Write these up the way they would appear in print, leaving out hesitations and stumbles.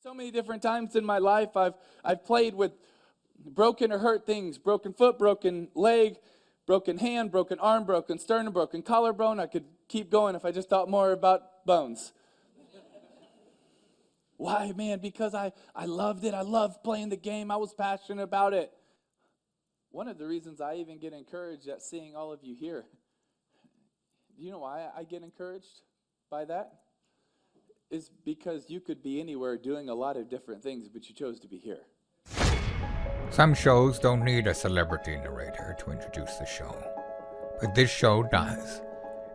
So many different times in my life, I've played with broken or hurt things, broken foot, broken leg, broken hand, broken arm, broken sternum, broken collarbone. I could keep going if I just thought more about bones. Why, man? Because I loved it. I loved playing the game. I was passionate about it. One of the reasons I even get encouraged at seeing all of you here. Do you know why I get encouraged by that? Is because you could be anywhere doing a lot of different things, but you chose to be here. Some shows don't need a celebrity narrator to introduce the show, but this show does.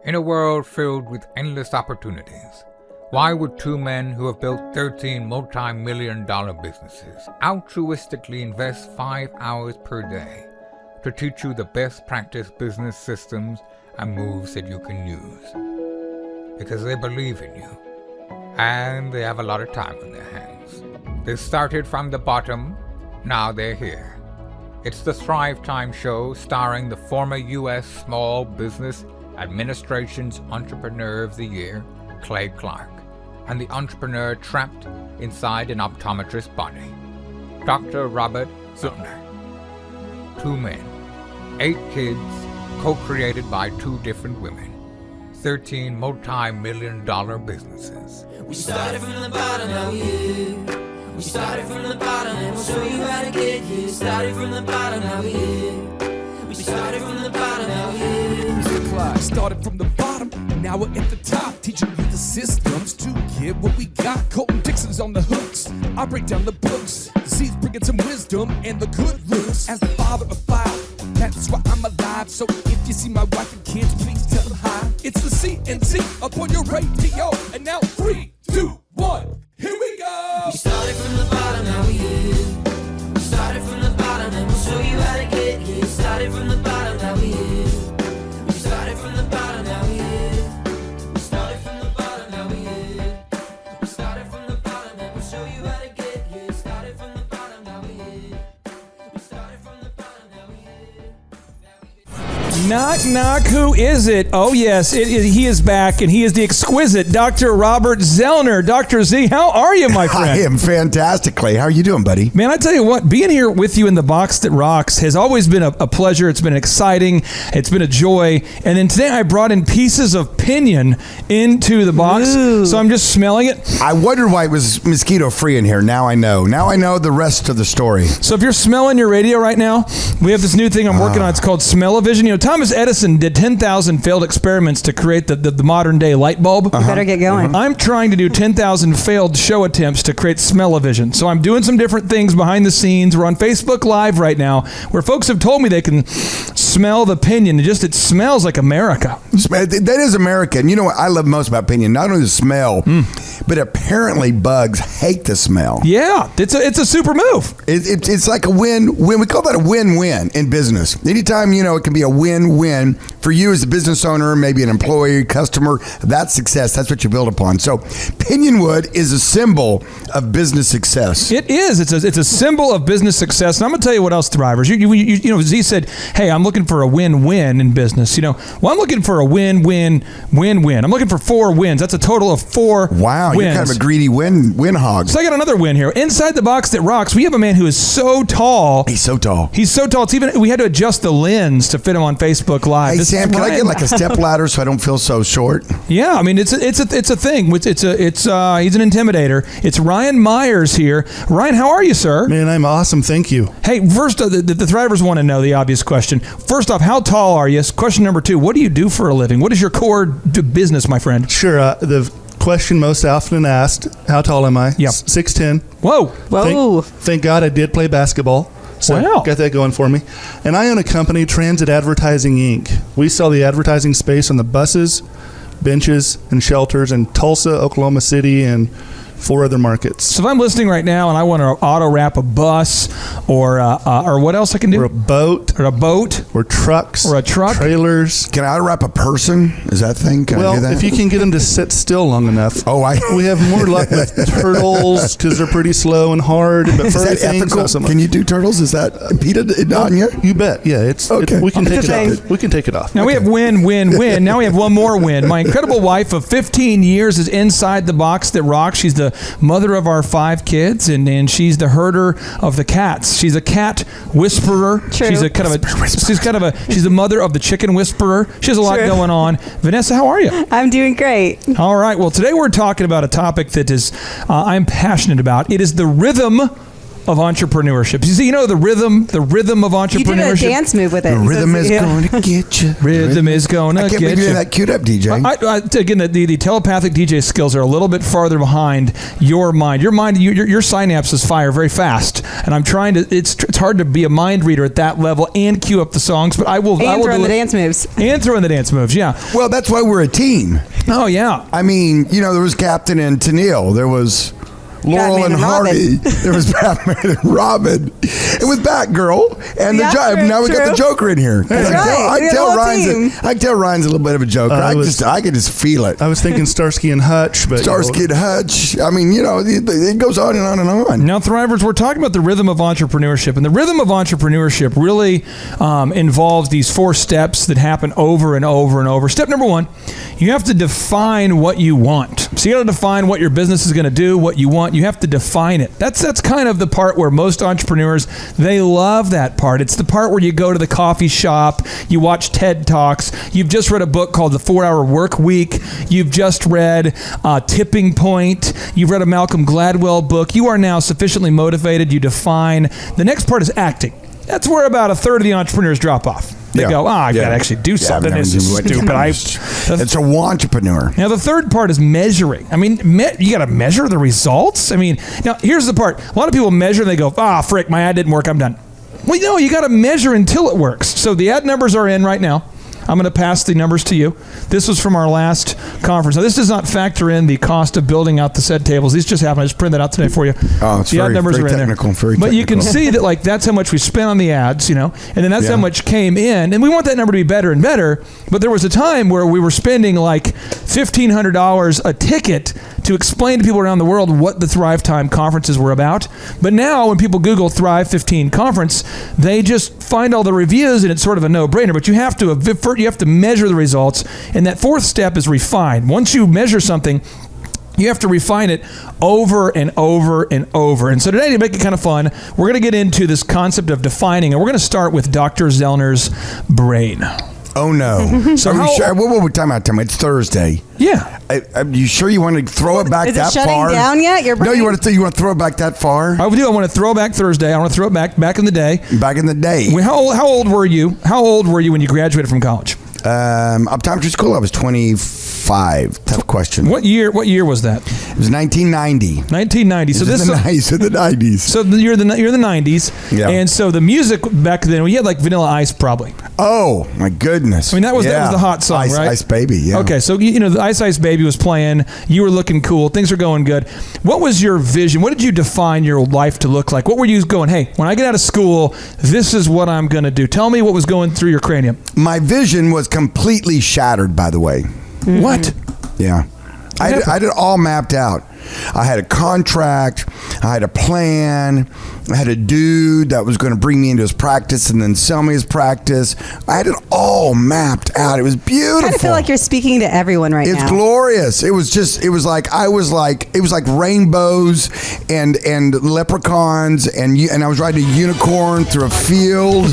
In a world filled with endless opportunities, why would two men who have built 13 multi-million-dollar businesses altruistically invest 5 hours per day to teach you the best practice business systems and moves that you can use? Because they believe in you, and they have a lot of time on their hands. They started from the bottom, now they're here. It's the Thrivetime show starring the former U.S. Small Business Administration's Entrepreneur of the Year, Clay Clark, and the entrepreneur trapped inside an optometrist's body, Dr. Robert Zellner. 2 men, 8 kids, co-created by 2 different women, 13 multi-million-dollar businesses. We started from the bottom, now we're here. We started from the bottom, and we'll show you how to get here. Started from the bottom, now we're here. We started from the bottom, now we're here. Started from the bottom, and now we're at the top, teaching you the systems to get what we got. Colton Dixon's on the hooks. I break down the books. Z's bringing some wisdom and the good looks. As the father of 5, that's why I'm alive. So if you see my wife and kids, please tell them hi. It's the CNC up on your radio, and now 3, 2, 1, here we go. We started from the bottom, now we're here. We started from the bottom, and we'll show you how to get here. Started from the bottom, now we're here. We started from the bottom, now we're here. We started from the bottom, now we're here. We started from the bottom, and we'll show you how to get here. Started from the bottom, now we're here. We started from the bottom, now we're here. Knock, knock, who is it? Oh, yes, he is back, and he is the exquisite Dr. Robert Zellner. Dr. Z, how are you, my friend? I am fantastic, Clay. How are you doing, buddy? Man, I tell you what, being here with you in the box that rocks has always been a pleasure. It's been exciting. It's been a joy. And then today I brought in pieces of pinion into the box, so I'm just smelling it. I wondered why it was mosquito-free in here. Now I know. Now I know the rest of the story. So if you're smelling your radio right now, we have this new thing I'm working on. It's called Smell-O-Vision. You know, Thomas Edison did 10,000 failed experiments to create the modern-day light bulb. You better get going. I'm trying to do 10,000 failed show attempts to create Smell-O-Vision. So I'm doing some different things behind the scenes. We're on Facebook Live right now, where folks have told me they can smell the pinion. It smells like America. That is America. And you know what I love most about pinion? Not only the smell, but apparently bugs hate the smell. Yeah, it's a super move. It's like a win-win. We call that a win-win in business. Anytime, it can be a win-win for you as a business owner, maybe an employee, customer, that's success. That's what you build upon. So pinion wood is a symbol of business success. It is. It's a symbol of business success. And I'm going to tell you what else, Thrivers. Z said, hey, I'm looking for a win-win in business. Well, I'm looking for a win-win-win-win. I'm looking for 4 wins. That's a total of 4 Wow, wins. You're kind of a greedy win hog. So I got another win here. Inside the box that rocks, we have a man who is so tall. He's so tall. He's so tall. We had to adjust the lens to fit him on Facebook Live. Hey, Sam, can I get like a step ladder so I don't feel so short? Yeah, I mean it's a thing. He's an intimidator. It's Ryan Myers here. Ryan, how are you, sir? Man, I'm awesome. Thank you. Hey, first, the Thrivers want to know the obvious question. First off, how tall are you? Question number 2, what do you do for a living? What is your core business, my friend? Sure. The question most often asked, how tall am I? Yep. 6'10". Whoa. Thank God I did play basketball. So wow. Got that going for me. And I own a company, Transit Advertising, Inc. We sell the advertising space on the buses, benches, and shelters in Tulsa, Oklahoma City, and 4 other markets. So if I'm listening right now and I want to auto wrap a bus or what else I can do? Or a boat. Or trucks. Or a truck. Trailers. Can I auto wrap a person? Is that a thing? Can I do that? If you can get them to sit still long enough. We have more luck with turtles because they're pretty slow and hard. But is that ethical? Can you do turtles? Is that PETA on you? You bet. Yeah, it's okay. We can take it off. We can take it off. Now we have win. Now we have one more win. My incredible wife of 15 years is inside the box that rocks. She's the mother of our 5 kids, and she's the herder of the cats. She's a cat whisperer. True. She's the mother of the chicken whisperer. She has a lot going on. Vanessa, how are you? I'm doing great. All right. Well, today we're talking about a topic that is I'm passionate about. It is the rhythm of entrepreneurship. You see, the rhythm of entrepreneurship. You did a dance move with it. The rhythm is going to get you. Rhythm is going to get you. I can't believe you had that queued up, DJ. Again, the telepathic DJ skills are a little bit farther behind your mind. Your synapses fire very fast, and I'm trying to. It's hard to be a mind reader at that level and cue up the songs, but I will. And throw in the dance moves. And throw in the dance moves. Yeah. Well, that's why we're a team. Oh yeah. I mean, there was Captain and Tennille. There was Laurel Batman and Hardy. There was Batman and Robin. It was Batgirl and the Joker. Now we got the Joker in here. That's right. I can tell Ryan's a little bit of a Joker. I can just feel it. I was thinking Starsky and Hutch, but Starsky and Hutch. I mean, it goes on and on and on. Now, Thrivers, we're talking about the rhythm of entrepreneurship, and the rhythm of entrepreneurship really involves these 4 steps that happen over and over and over. Step number 1, you have to define what you want. So you got to define what your business is going to do, what you want. You have to define it. That's kind of the part where most entrepreneurs, they love that part. It's the part where you go to the coffee shop, you watch TED Talks, you've just read a book called The 4-Hour Work Week, you've just read Tipping Point, you've read a Malcolm Gladwell book. You are now sufficiently motivated. You define. The next part is acting. That's where about a third of the entrepreneurs drop off. They go, I got to actually do something. This is stupid. It's a entrepreneur. Now, the third part is measuring. I mean, you got to measure the results. I mean, now, here's the part. A lot of people measure and they go, frick, my ad didn't work. I'm done. Well, no, you got to measure until it works. So the ad numbers are in right now. I'm going to pass the numbers to you. This was from our last conference. Now, this does not factor in the cost of building out the said tables. These just happened. I just printed that out today for you. Oh, it's the ad numbers are in technical, there. But you can see that that's how much we spent on the ads, and then that's how much came in. And we want that number to be better and better. But there was a time where we were spending like $1,500 a ticket to explain to people around the world what the Thrivetime conferences were about. But now when people Google Thrive 15 conference, they just find all the reviews and it's sort of a no-brainer. But you have to measure the results. And that 4th step is refine. Once you measure something, you have to refine it over and over and over. And so today, to make it kind of fun, we're going to get into this concept of defining, and we're going to start with Dr. Zellner's brain. Oh, no. So are you sure? Time out. It's Thursday. Yeah. Are you sure you want to throw it back that far? Is it shutting down yet? Your brain? No, you want to throw it back that far? I do. I want to throw back Thursday. I want to throw it back in the day. Back in the day. How old were you? How old were you when you graduated from college? Optometry school, I was 25. Tough question. What year was that? It was 1990. 1990. So this is the 90s. So you're the 90s. Yeah. And so the music back then, we had like Vanilla Ice probably. Oh my goodness. I mean that was the hot song, right? Ice Baby. Yeah. Okay, so the Ice Baby was playing. You were looking cool. Things were going good. What was your vision? What did you define your life to look like? What were you going? Hey, when I get out of school, this is what I'm going to do. Tell me what was going through your cranium. My vision was completely shattered, by the way. Mm-hmm. What? Yeah. I had it all mapped out. I had a contract. I had a plan. I had a dude that was going to bring me into his practice and then sell me his practice. I had it all mapped out. It was beautiful. I kind of feel like you're speaking to everyone right now. It's glorious. It was like rainbows and leprechauns and I was riding a unicorn through a field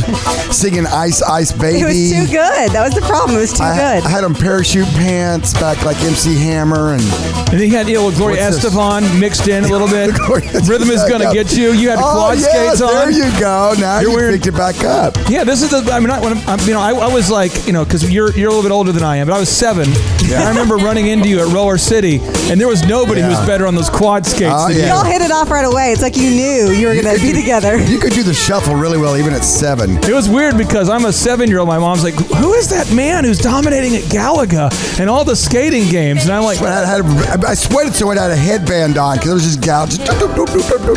singing Ice Baby. It was too good. That was the problem. It was too good. I had on parachute pants back like MC Hammer and then you had Gloria Estefan mixed in a little bit. Rhythm is gonna get you. You had quad skates on. There you go. Now you picked it back up. Yeah, this is I was like, because you're a little bit older than I am, but I was 7. Yeah. I remember running into you at Roller City, and there was nobody who was better on those quad skates than you. You all hit it off right away. It's like you knew you were gonna be together. You could do the shuffle really well, even at 7. It was weird because I'm a 7-year-old. My mom's like, "Who is that man who's dominating at Galaga and all the skating games?" And I'm like, I sweated so I had a headband on because it was just gouged.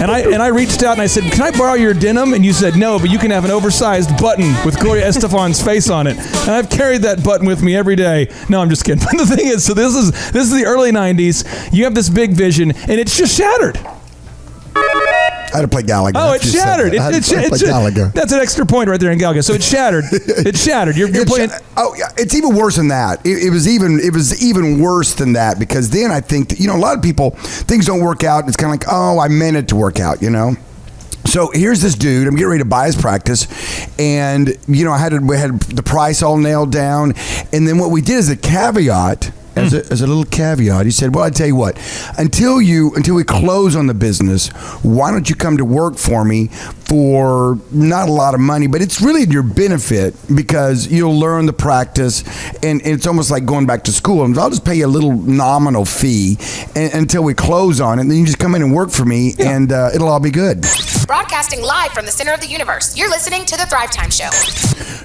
And I reached out and I said, "Can I borrow your denim?" And you said, "No, but you can have an oversized button with Gloria Estefan's face on it." And I've carried that button with me every day. No, I'm just kidding. But the thing is, so this is the early 90s. You have this big vision, and it's just shattered. I had to play Galaga. Oh, it That's just shattered. I had to play Galaga. That's an extra point right there in Galaga. So it shattered. It shattered. You're playing. Oh, yeah. It's even worse than that. It was even worse than that, because then I think that, a lot of people, things don't work out. It's kind of like, oh, I meant it to work out, So here's this dude. I'm getting ready to buy his practice, and we had the price all nailed down. And then what we did as a caveat, as a little caveat, he said, "Well, I tell you what, until we close on the business, why don't you come to work for me for not a lot of money, but it's really in your benefit, because you'll learn the practice, and it's almost like going back to school. And I'll just pay you a little nominal fee until we close on it. And then you just come in and work for me, and it'll all be good." Broadcasting live from the center of the universe, you're listening to The Thrivetime Show.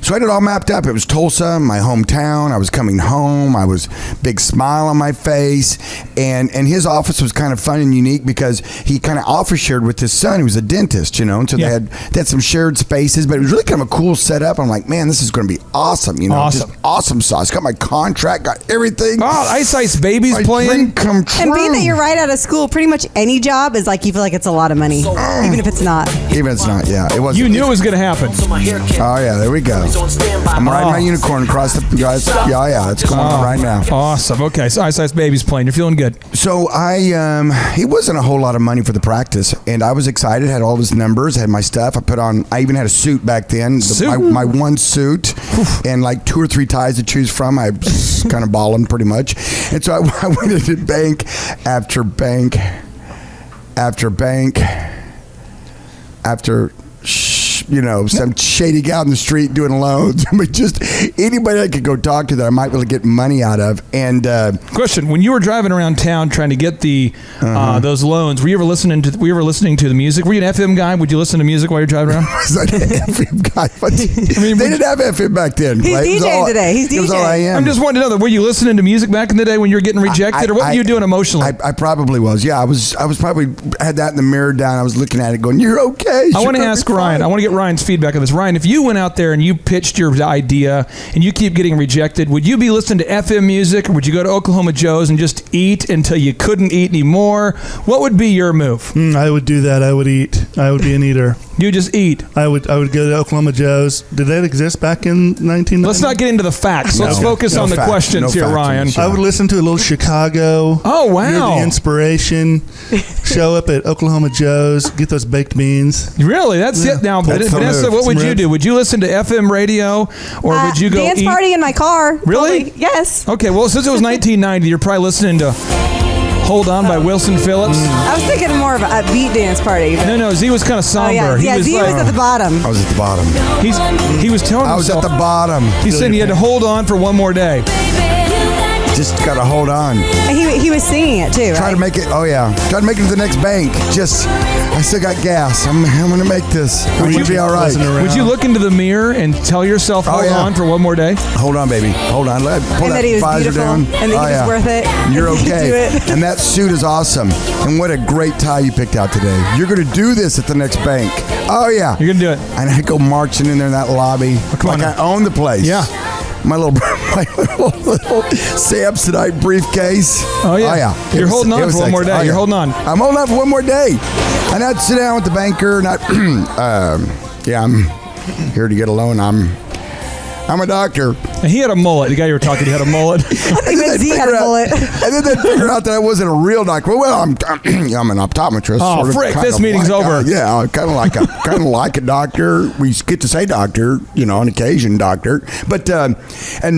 So I had it all mapped up. It was Tulsa, my hometown. I was coming home. I was big smile on my face. And his office was kind of fun and unique, because he kind of office shared with his son, who was a dentist, and so they had some shared spaces, but it was really kind of a cool setup. I'm like, man, this is going to be awesome. Awesome. Just awesome sauce. Got my contract, got everything. Oh, Ice Baby's My playing. dream come true. And being that you're right out of school, pretty much any job is like you feel like it's a lot of money, even if it's not. Even if it's not, yeah. It was. You knew it was going to happen. Oh, yeah, there we go. I'm riding my unicorn across the guys. Yeah, it's going on right now. Awesome. Okay, so Ice Baby's playing. You're feeling good. So it wasn't a whole lot of money for the practice, and I was excited. Had all his numbers, had my stuff. I even had a suit back then. My one suit, and like 2 or 3 ties to choose from. I was kind of balling pretty much, and so I went into bank after bank after bank after. Some shady guy on the street doing loans. I mean, just anybody I could go talk to that I might be able to get money out of. And question: when you were driving around town trying to get the those loans, were you ever listening to the music? Were you an FM guy? Would you listen to music while you're driving around? Was I an FM guy? They didn't have FM back then. He's DJing today. He's It was all I DJing. am. I'm just wanting to know that. Were you listening to music back in the day when you were getting rejected, or what were you doing emotionally? I probably was. Yeah, I was probably had that in the mirror down. I was looking at it, going, "You're okay." I want to ask Ryan. I want to get Ryan's feedback on this. Ryan, if you went out there and you pitched your idea and you keep getting rejected, would you be listening to FM music, or would you go to Oklahoma Joe's and just eat until you couldn't eat anymore? What would be your move? I would do that. I would eat. I would be an eater. You just eat. I would go to Oklahoma Joe's. Did that exist back in 1990? Let's not get into the facts. Let's focus on the facts. questions No here, facts Ryan. in this. I would listen to a little Chicago. Oh, wow. Hear the inspiration. Show up at Oklahoma Joe's. Get those baked beans. Really? That's it. Now, That's the Vanessa, move. what would Some you do? Would you listen to FM radio, or would you go dance eat? party in my car? Really? Totally. Yes. Okay, well, since it was 1990, you're probably listening to Hold On by Wilson Phillips. I was thinking more of a upbeat dance party. But No, Z was kind of oh, somber. yeah. Z was at the bottom. I was at the bottom. He was telling I was himself. at the bottom. He said he had to hold on for one more day. Just got to hold on. And he was singing it too, Try right? to make it. Oh yeah. Try to make it to the next bank. I still got gas. I'm going to make this. I'm going to be all right. Would you look into the mirror and tell yourself, hold yeah. on for one more day? Hold on, baby. Hold on. Pull And that that he was visor beautiful, down. and that he was worth it, You're and he could do okay. it. And that suit is awesome. And what a great tie you picked out today. You're going to do this at the next bank. Oh yeah. You're going to do it. And I go marching in there in that lobby come on like now. I own the place. Yeah. My little Samsonite briefcase. Oh, yeah. It You're was- holding it on was for one more sexy. day. Oh, You're yeah. holding on. I'm holding on for one more day. And I'd sit down with the banker, and I'm here to get a loan. I'm a doctor. And he had a mullet. The guy you were talking to had a mullet. Even Z had a bullet. And then they figure out that I wasn't a real doctor. Well, I'm an optometrist. Oh, sort of, frick, kind this of meeting's like, over. Yeah, kind of like a doctor. We get to say doctor, on occasion, doctor. But and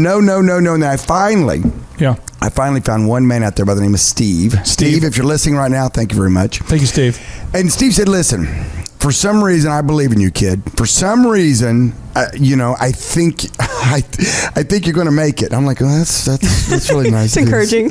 no. And I finally found one man out there by the name of Steve. Steve, if you're listening right now, thank you very much. Thank you, Steve. And Steve said, "Listen, for some reason, I believe in you, kid. For some reason, I think you're going to make it." I'm like, "Oh, that's really nice. It's encouraging.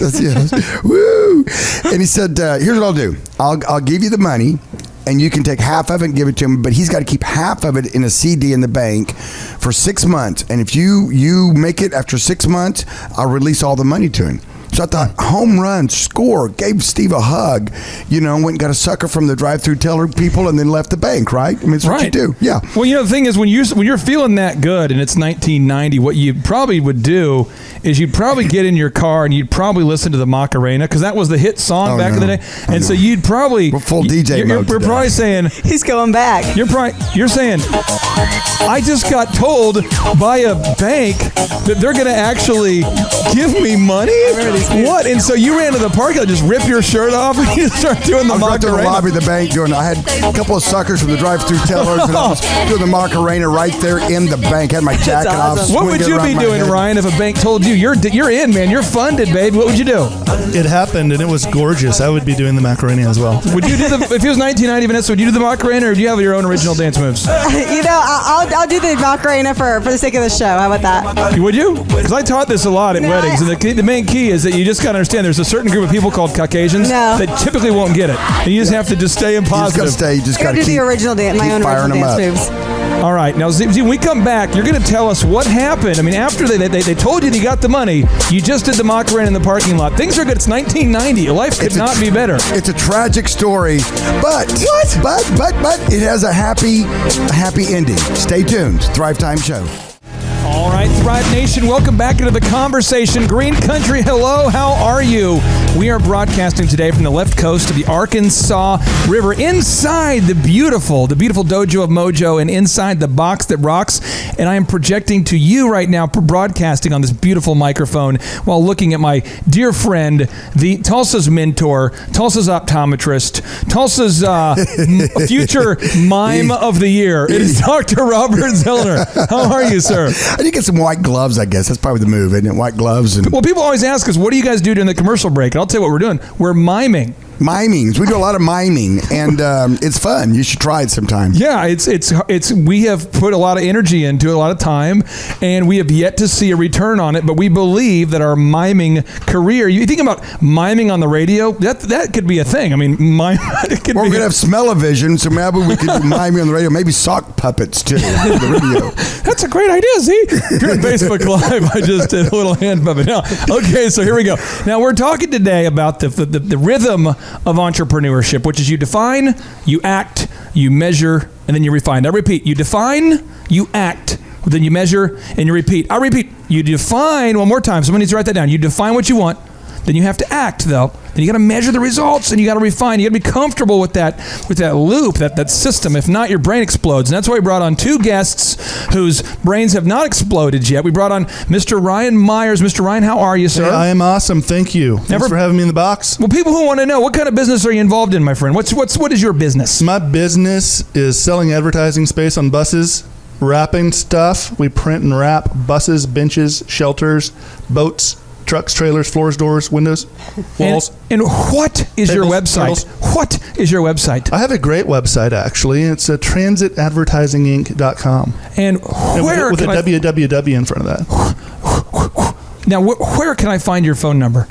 Woo!" And he said, "Here's what I'll do. I'll give you the money, and you can take half of it and give it to him. But he's got to keep half of it in a CD in the bank for 6 months. And if you make it after 6 months, I'll release all the money to him." So I thought, home run, score, gave Steve a hug, went and got a sucker from the drive-through teller people and then left the bank, right? I mean, it's what you do. Yeah. Well, the thing is, when you're feeling that good and it's 1990, what you probably would do is you'd probably get in your car and you'd probably listen to the Macarena, because that was the hit song back in the day. And so you'd probably... We're full DJ mode We're probably saying... He's going back. You're saying, I just got told by a bank that they're going to actually give me money? What? And so you ran to the parking lot, just rip your shirt off, and you start doing the Macarena. I was right to the lobby of the bank I had a couple of suckers from the drive-through tellers, and I was doing the Macarena right there in the bank. Had my jacket off. What would you be doing, Ryan, if a bank told you you're in, man, you're funded, babe? What would you do? It happened, and it was gorgeous. I would be doing the Macarena as well. Would you do if it was 1990, Vanessa? Would you do the Macarena, or do you have your own original dance moves? I'll do the Macarena for the sake of the show. How about that? Would you? Because I taught this a lot at weddings, and the main key is that you just got to understand there's a certain group of people called Caucasians that typically won't get it. And you just have to just stay in positive. You just got to do the original dance, my own original dance moves. All right. Now, Z, when we come back, you're going to tell us what happened. I mean, after they told you you got the money, you just did the Macarena in the parking lot. Things are good. It's 1990. Your life could not be better. It's a tragic story, but it has a happy ending. Stay tuned. Thrivetime Show. All right, Thrive Nation, welcome back into the conversation. Green Country, hello, how are you? We are broadcasting today from the left coast of the Arkansas River, inside the beautiful dojo of Mojo, and inside the box that rocks. And I am projecting to you right now, broadcasting on this beautiful microphone while looking at my dear friend, the Tulsa's mentor, Tulsa's optometrist, Tulsa's future mime of the year. It is Dr. Robert Zellner. How are you, sir? I need to get some white gloves, I guess. That's probably the move, isn't it? White gloves. Well, people always ask us, what do you guys do during the commercial break? And I'll tell you what we're doing. We're miming. Mimings. We do a lot of miming, and it's fun. You should try it sometime. Yeah, it's. We have put a lot of energy into it, a lot of time, and we have yet to see a return on it. But we believe that our miming career. You think about miming on the radio. That could be a thing. I mean, mime. We're going to have smell-o-vision, so maybe we could do miming on the radio. Maybe sock puppets too. The radio. That's a great idea. See, if you're on Facebook Live, I just did a little hand puppet. Now, okay, so here we go. Now we're talking today about the rhythm of entrepreneurship, which is you define, you act, you measure, and then you refine. I repeat, you define, you act, then you measure, and you repeat. I repeat, you define one more time. Someone needs to write that down. You define what you want, then you have to act, though. Then you got to measure the results, and you got to refine. You got to be comfortable with that loop, that system. If not, your brain explodes. And that's why we brought on two guests whose brains have not exploded yet. We brought on Mr. Ryan Myers. Mr. Ryan, how are you, sir? Hey, I am awesome. Thank you. Thanks for having me in the box. Well, people who want to know, what kind of business are you involved in, my friend? What is your business? My business is selling advertising space on buses, wrapping stuff. We print and wrap buses, benches, shelters, boats, trucks, trailers, floors, doors, windows, walls. And what is your website? What is your website? I have a great website, actually. It's transitadvertisinginc.com. And where with a www in front of that. Now, where can I find your phone number?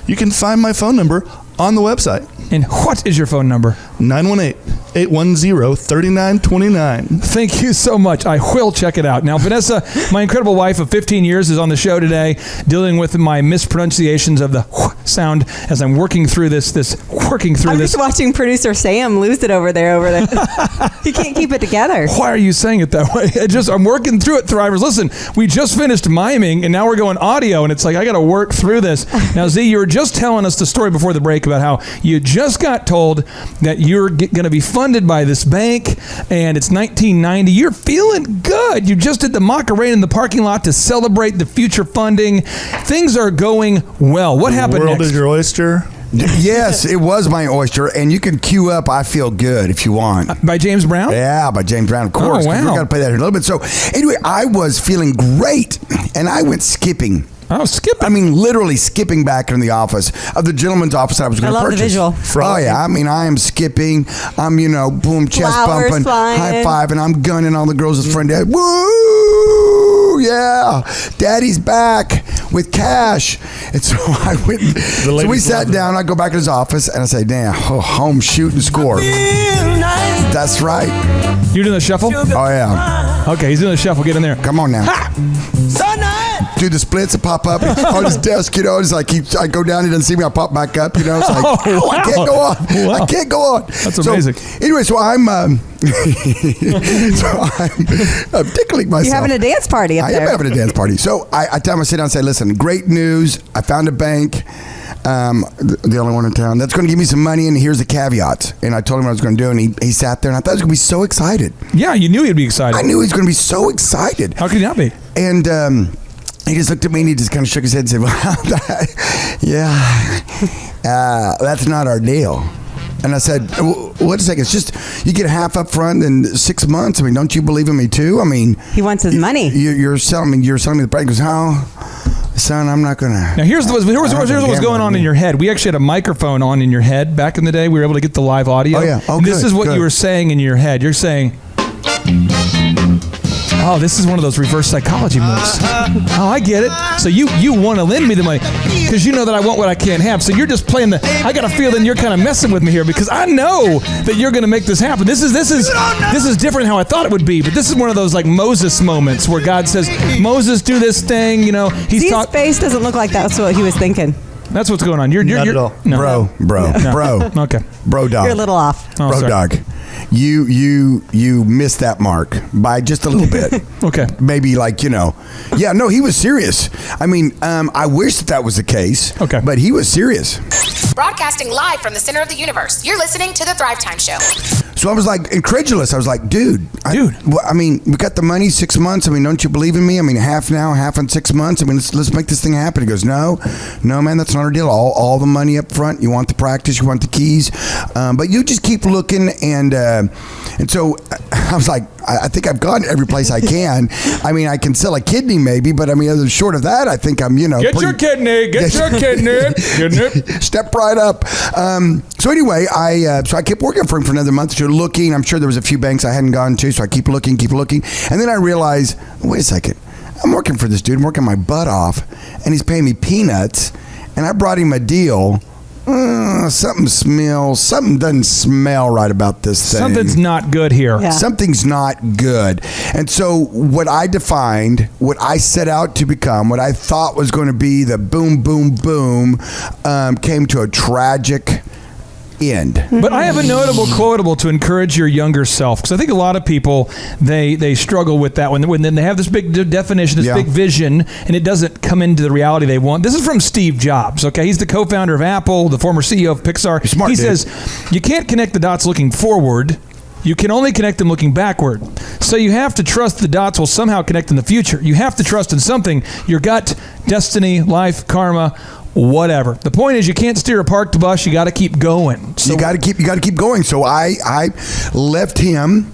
You can find my phone number on the website. And what is your phone number? 918-810-3929. Thank you so much. I will check it out. Now, Vanessa, my incredible wife of 15 years, is on the show today, dealing with my mispronunciations of the sound as I'm working through this. I'm just watching producer Sam lose it over there. He can't keep it together. Why are you saying it that way? I'm working through it, Thrivers. Listen, we just finished miming, and now we're going audio, and it's like I got to work through this. Now, Z, you were just telling us the story before the break about how you just got told that you're going to be funded by this bank, and it's 1990. You're feeling good. You just did the Macarena in the parking lot to celebrate the future funding. Things are going well. What happened next? The world is your oyster. Yes, it was my oyster, and you can cue up I Feel Good if you want. By James Brown? Yeah, by James Brown, of course. Oh, wow. We're going to play that in a little bit. So anyway, I was feeling great, and I went skipping. Oh, skipping. I mean, literally skipping back in the office of the gentleman's office I was going to purchase. I love the visual. Oh, yeah. I mean, I am skipping. I'm, boom, chest Flowers bumping, flying. high five, and I'm gunning all the girls with friend. Woo! Yeah. Daddy's back with cash. And so I went. So we sat down. I go back to his office, and I say, damn, home, shoot, and score. That's right. You doing the shuffle? Oh, yeah. Okay, he's doing the shuffle. Get in there. Come on now. Ha! So nice. do the splits and pop up on his desk. You know, it's like I go down, he doesn't see me, I pop back up. You know, it's like, I can't go on. Wow. I can't go on. That's amazing. Anyway, so I'm tickling myself. You're having a dance party up there. I am having a dance party. So I tell him, I sit down and say, listen, great news. I found a bank, the only one in town, that's going to give me some money, and here's the caveats. And I told him what I was going to do, and he sat there, and I thought he was going to be so excited. Yeah, you knew he'd be excited. I knew he was going to be so excited. How could he not be? And he just looked at me, and he just kind of shook his head and said, well, that's not our deal. And I said, wait a second, it's just, you get half up front in 6 months. I mean, don't you believe in me too? I mean, he wants his money. You're selling me the brand. He goes, how? Son, I'm not going to. Now, here's what was going on in your head. We actually had a microphone on in your head back in the day. We were able to get the live audio. Oh, yeah. Oh, and this good, is what good. you were saying in your head. You're saying, oh, this is one of those reverse psychology moves. Oh, I get it. So you want to lend me the money because you know that I want what I can't have. So you're just playing I got a feeling you're kind of messing with me here because I know that you're going to make this happen. This is different how I thought it would be, but this is one of those like Moses moments where God says, Moses, do this thing. You know, his face doesn't look like that's what he was thinking. That's what's going on. You're Not at all. No. Bro. Okay. Bro dog. You're a little off. Oh, Bro sorry. dog. You missed that mark by just a little bit. Okay. Maybe like, you know. Yeah, no, he was serious. I mean, I wish that was the case. Okay. But he was serious. Broadcasting live from the center of the universe. You're listening to The Thrivetime Show. So I was like incredulous. I was like, dude. I mean, we got the money 6 months. I mean, don't you believe in me? I mean, half now, half in 6 months. I mean, let's make this thing happen. He goes, no, man, that's not our deal. All the money up front. You want the practice. You want the keys. But you just keep looking. And so I was like, I think I've gone every place I can. I mean, I can sell a kidney maybe, but I mean, other short of that, I think I'm, Get your kidney. Step right up. So anyway, I kept working for him for another month or two, looking. I'm sure there was a few banks I hadn't gone to, so I keep looking. And then I realized, wait a second, I'm working for this dude. I'm working my butt off, and he's paying me peanuts, and I brought him a deal. Something doesn't smell right about this thing. Something's not good here. Yeah. Something's not good. And so what I defined, what I set out to become, what I thought was going to be the boom, boom, boom, came to a tragic end. But I have a notable quotable to encourage your younger self, because I think a lot of people they struggle with that when they have this big definition, this big vision, and it doesn't come into the reality they want. This is from Steve Jobs. Okay, he's the co-founder of Apple, the former CEO of Pixar. Smart, he dude. says you can't connect the dots looking forward. You can only connect them looking backward. So you have to trust the dots will somehow connect in the future. You have to trust in something, your gut, destiny, life, karma, whatever. The point is, you can't steer a parked bus. You got to keep going. So you got to keep going. So I left him,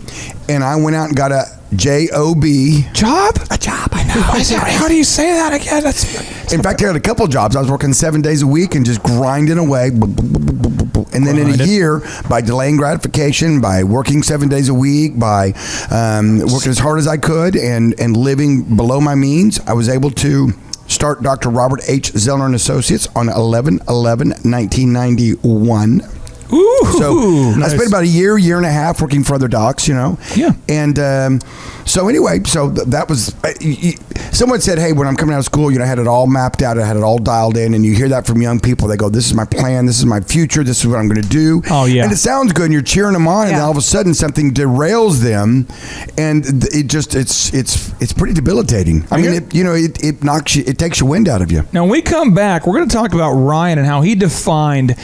and I went out and got a job. A job. I know. How do you say that again? In fact, I had a couple jobs. I was working 7 days a week and just grinding away. And then in a year, by delaying gratification, by working 7 days a week, by working as hard as I could, and living below my means, I was able to start Dr. Robert H. Zellner & Associates on 11/11/1991. Ooh, so nice. I spent about a year and a half working for other docs, you know. Yeah. And so anyway, that was, someone said, hey, when I'm coming out of school, you know, I had it all mapped out, I had it all dialed in, and you hear that from young people. They go, this is my plan, this is my future, this is what I'm going to do. Oh, yeah. And it sounds good, and you're cheering them on, and then all of a sudden something derails them, and it's pretty debilitating. I mean, it knocks you, it takes your wind out of you. Now, when we come back, we're going to talk about Ryan and how he defined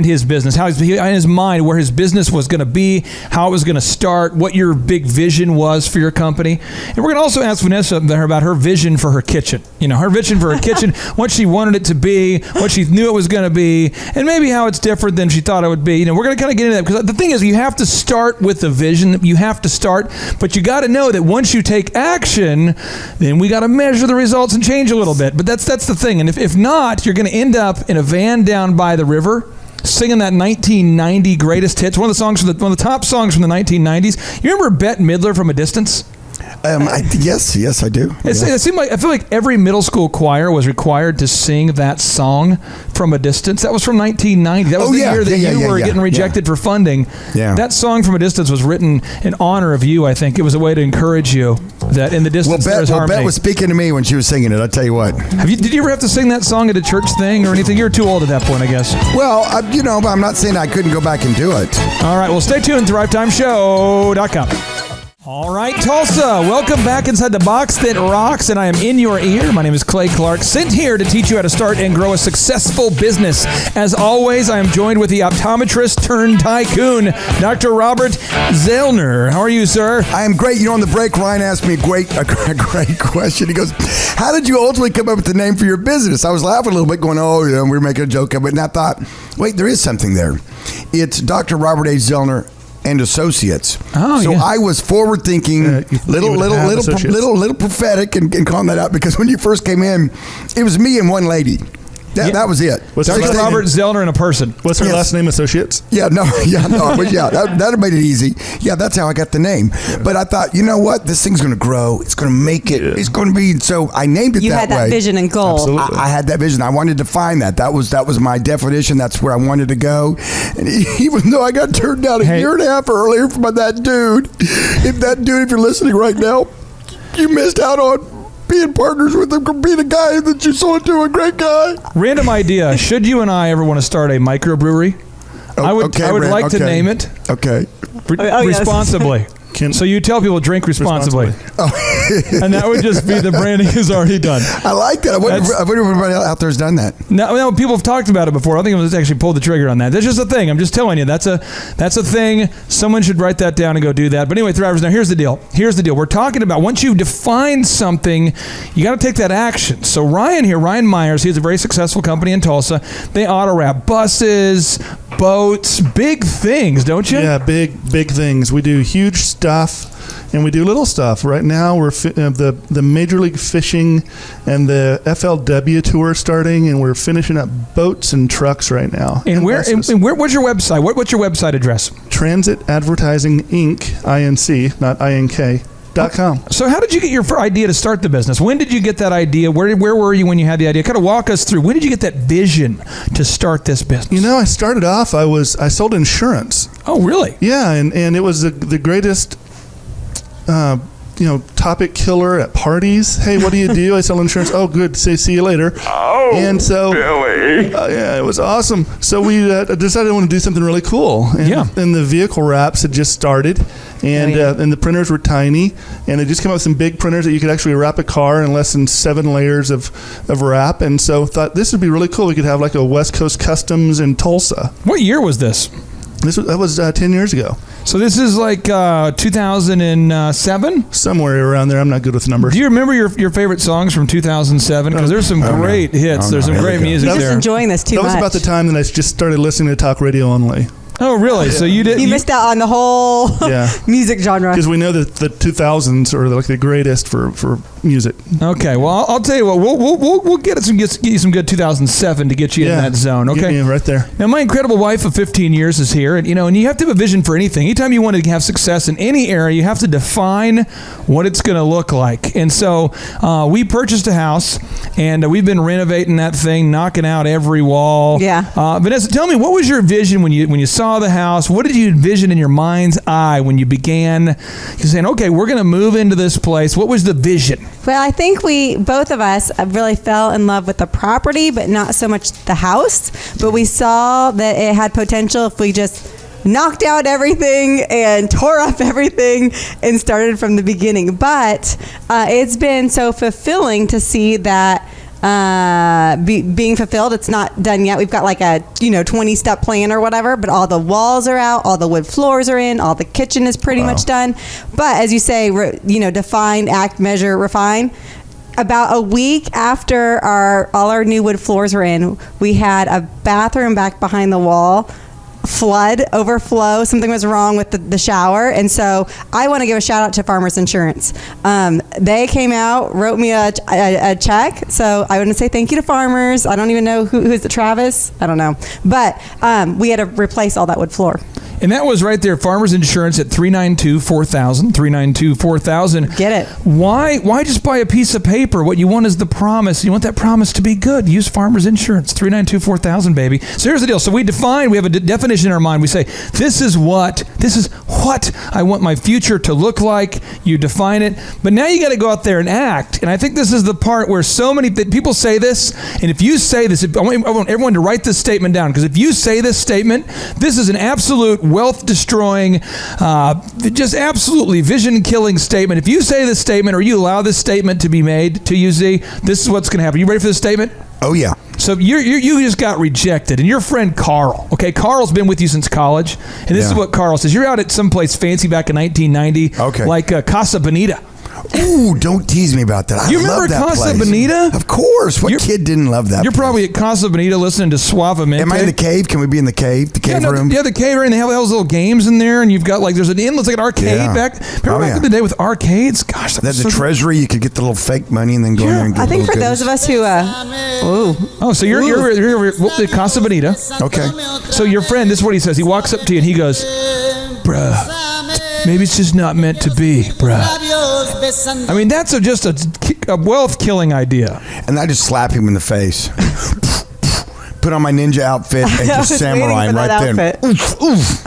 his business, how in his mind where his business was going to be, how it was going to start, what your big vision was for your company. And we're going to also ask Vanessa about her vision for her kitchen. You know, her vision for her kitchen, what she wanted it to be, what she knew it was going to be, and maybe how it's different than she thought it would be. You know, we're going to kind of get into that, because the thing is, you have to start with a vision. You have to start, but you got to know that once you take action, then we got to measure the results and change a little bit. But that's the thing. And if not, you're going to end up in a van down by the river, singing that 1990 greatest hits, one of the top songs from the 1990s. You remember Bette Midler from a distance? Yes, I do. It seemed like I feel like every middle school choir was required to sing that song from a distance. That was from 1990. That was the year that you were getting rejected for funding. Yeah. That song from a distance was written in honor of you. I think it was a way to encourage you that in the distance there's harmony. Beth was speaking to me when she was singing it. I'll tell you what. Did you ever have to sing that song at a church thing or anything? You're too old at that point, I guess. Well, I'm not saying I couldn't go back and do it. All right. Well, stay tuned. ThriveTimeShow.com. All right, Tulsa, welcome back inside the box that rocks, and I am in your ear. My name is Clay Clark, sent here to teach you how to start and grow a successful business. As always, I am joined with the optometrist turned tycoon, Dr. Robert Zellner. How are you, sir? I am great. On the break, Ryan asked me a great question. He goes, how did you ultimately come up with the name for your business? I was laughing a little bit going, we were making a joke of it, and I thought, wait, there is something there. It's Dr. Robert A. Zellner and Associates. I was forward thinking, little prophetic, and calling that out, because when you first came in, it was me and one lady. That was it. Dr. Robert Zellner in a person. What's her last name? Associates? That made it easy. Yeah, that's how I got the name. But I thought, you know what? This thing's going to grow. It's going to make it. It's going to be. So I named it that way. You had that vision and goal. Absolutely. I had that vision. I wanted to find that. That was my definition. That's where I wanted to go. And even though I got turned down a year and a half earlier by that dude, if you're listening right now, you missed out on being partners with him, being a guy that you sold to, a great guy. Random idea. Should you and I ever want to start a microbrewery? I would like to name it. Okay. Responsibly. So you tell people drink responsibly. And that would just be the branding is already done. I like that. I wonder if everybody out there has done that. No, people have talked about it before. I think I've actually pulled the trigger on that. That's just a thing. I'm just telling you. That's a thing. Someone should write that down and go do that. But anyway, Thrivers, now here's the deal. We're talking about once you define something, you got to take that action. So Ryan Myers, he has a very successful company in Tulsa. They auto wrap buses, boats, big things, don't you? Yeah, big things. We do huge stuff, and we do little stuff. Right now, we're the Major League Fishing and the FLW tour starting, and we're finishing up boats and trucks right now. And what's your website? What's your website address? Transit Advertising Inc. INC, not INK. .com. So how did you get your idea to start the business? When did you get that idea? Where were you when you had the idea? Kind of walk us through. When did you get that vision to start this business? I started off, I sold insurance. Oh, really? Yeah, and it was the greatest topic killer at parties. Hey, what do you do? I sell insurance. Oh, good. Say see you later. Oh, and so Billy. Yeah, it was awesome. So we decided I want to do something really cool. And the vehicle wraps had just started, and the printers were tiny, and they just came out with some big printers that you could actually wrap a car in less than 7 layers of wrap. And so thought this would be really cool. We could have like a West Coast Customs in Tulsa. What year was this? That was 10 years ago. So this is like 2007? Somewhere around there. I'm not good with numbers. Do you remember your favorite songs from 2007? Because there's some great hits. There's some great music there. You're just enjoying this too much. That was about the time that I just started listening to talk radio only. Oh, really? So you didn't? You missed out on the whole music genre. Because we know that the 2000s are like the greatest for music. Okay, well, I'll tell you what. We'll get you some good 2007 to get you in that zone. Okay, get me right there. Now, my incredible wife of 15 years is here, and and you have to have a vision for anything. Anytime you want to have success in any area, you have to define what it's going to look like. And so we purchased a house, and we've been renovating that thing, knocking out every wall. Yeah. Vanessa, tell me, what was your vision when you saw the house? What did you envision in your mind's eye when you began saying, okay, we're going to move into this place? What was the vision? Well, I think both of us really fell in love with the property, but not so much the house. But we saw that it had potential if we just knocked out everything and tore up everything and started from the beginning. But it's been so fulfilling to see that being fulfilled. It's not done yet. We've got like a 20-step plan or whatever, but all the walls are out, all the wood floors are in, all the kitchen is pretty much done. But as you say, define, act, measure, refine. About a week after all our new wood floors were in, we had a bathroom back behind the wall overflow. Something was wrong with the shower. And so I want to give a shout out to Farmers Insurance. They came out, wrote me a check. So I want to say thank you to Farmers. I don't even know who's the Travis. I don't know. But we had to replace all that wood floor. And that was right there, Farmers Insurance at 392-4000, 392-4000. Get it. Why just buy a piece of paper? What you want is the promise. You want that promise to be good. Use Farmers Insurance, 392-4000, baby. So here's the deal. So we have a definition in our mind. We say, this is what I want my future to look like. You define it. But now you got to go out there and act. And I think this is the part where so many people say this. And if you say this, I want everyone to write this statement down. Because if you say this statement, this is an absolute wealth-destroying, just absolutely vision-killing statement. If you say this statement or you allow this statement to be made to you, Z, this is what's going to happen. You ready for this statement? Oh, yeah. So you just got rejected. And your friend Carl, okay, Carl's been with you since college. And this is what Carl says. You're out at someplace fancy back in 1990, like Casa Bonita. Ooh, don't tease me about that. You remember Casa Bonita? Of course. What kid didn't love that? You're place? probably at Casa Bonita listening to Suavemente. Am I in the cave? Can we be in the cave? The cave room? Yeah, the cave room. They have those little games in there, and you've got like there's an inlet, like an arcade back. Remember back in the day with arcades? Gosh, that's the treasury. You could get the little fake money and then go in there and get I think for those of us who, so you're at Casa Bonita. Okay. So your friend, this is what he says. He walks up to you and he goes, "Bruh, maybe it's just not meant to be, bruh." I mean, that's just a wealth-killing idea. And I just slap him in the face. Put on my ninja outfit and just samurai him right there. Oof, oof.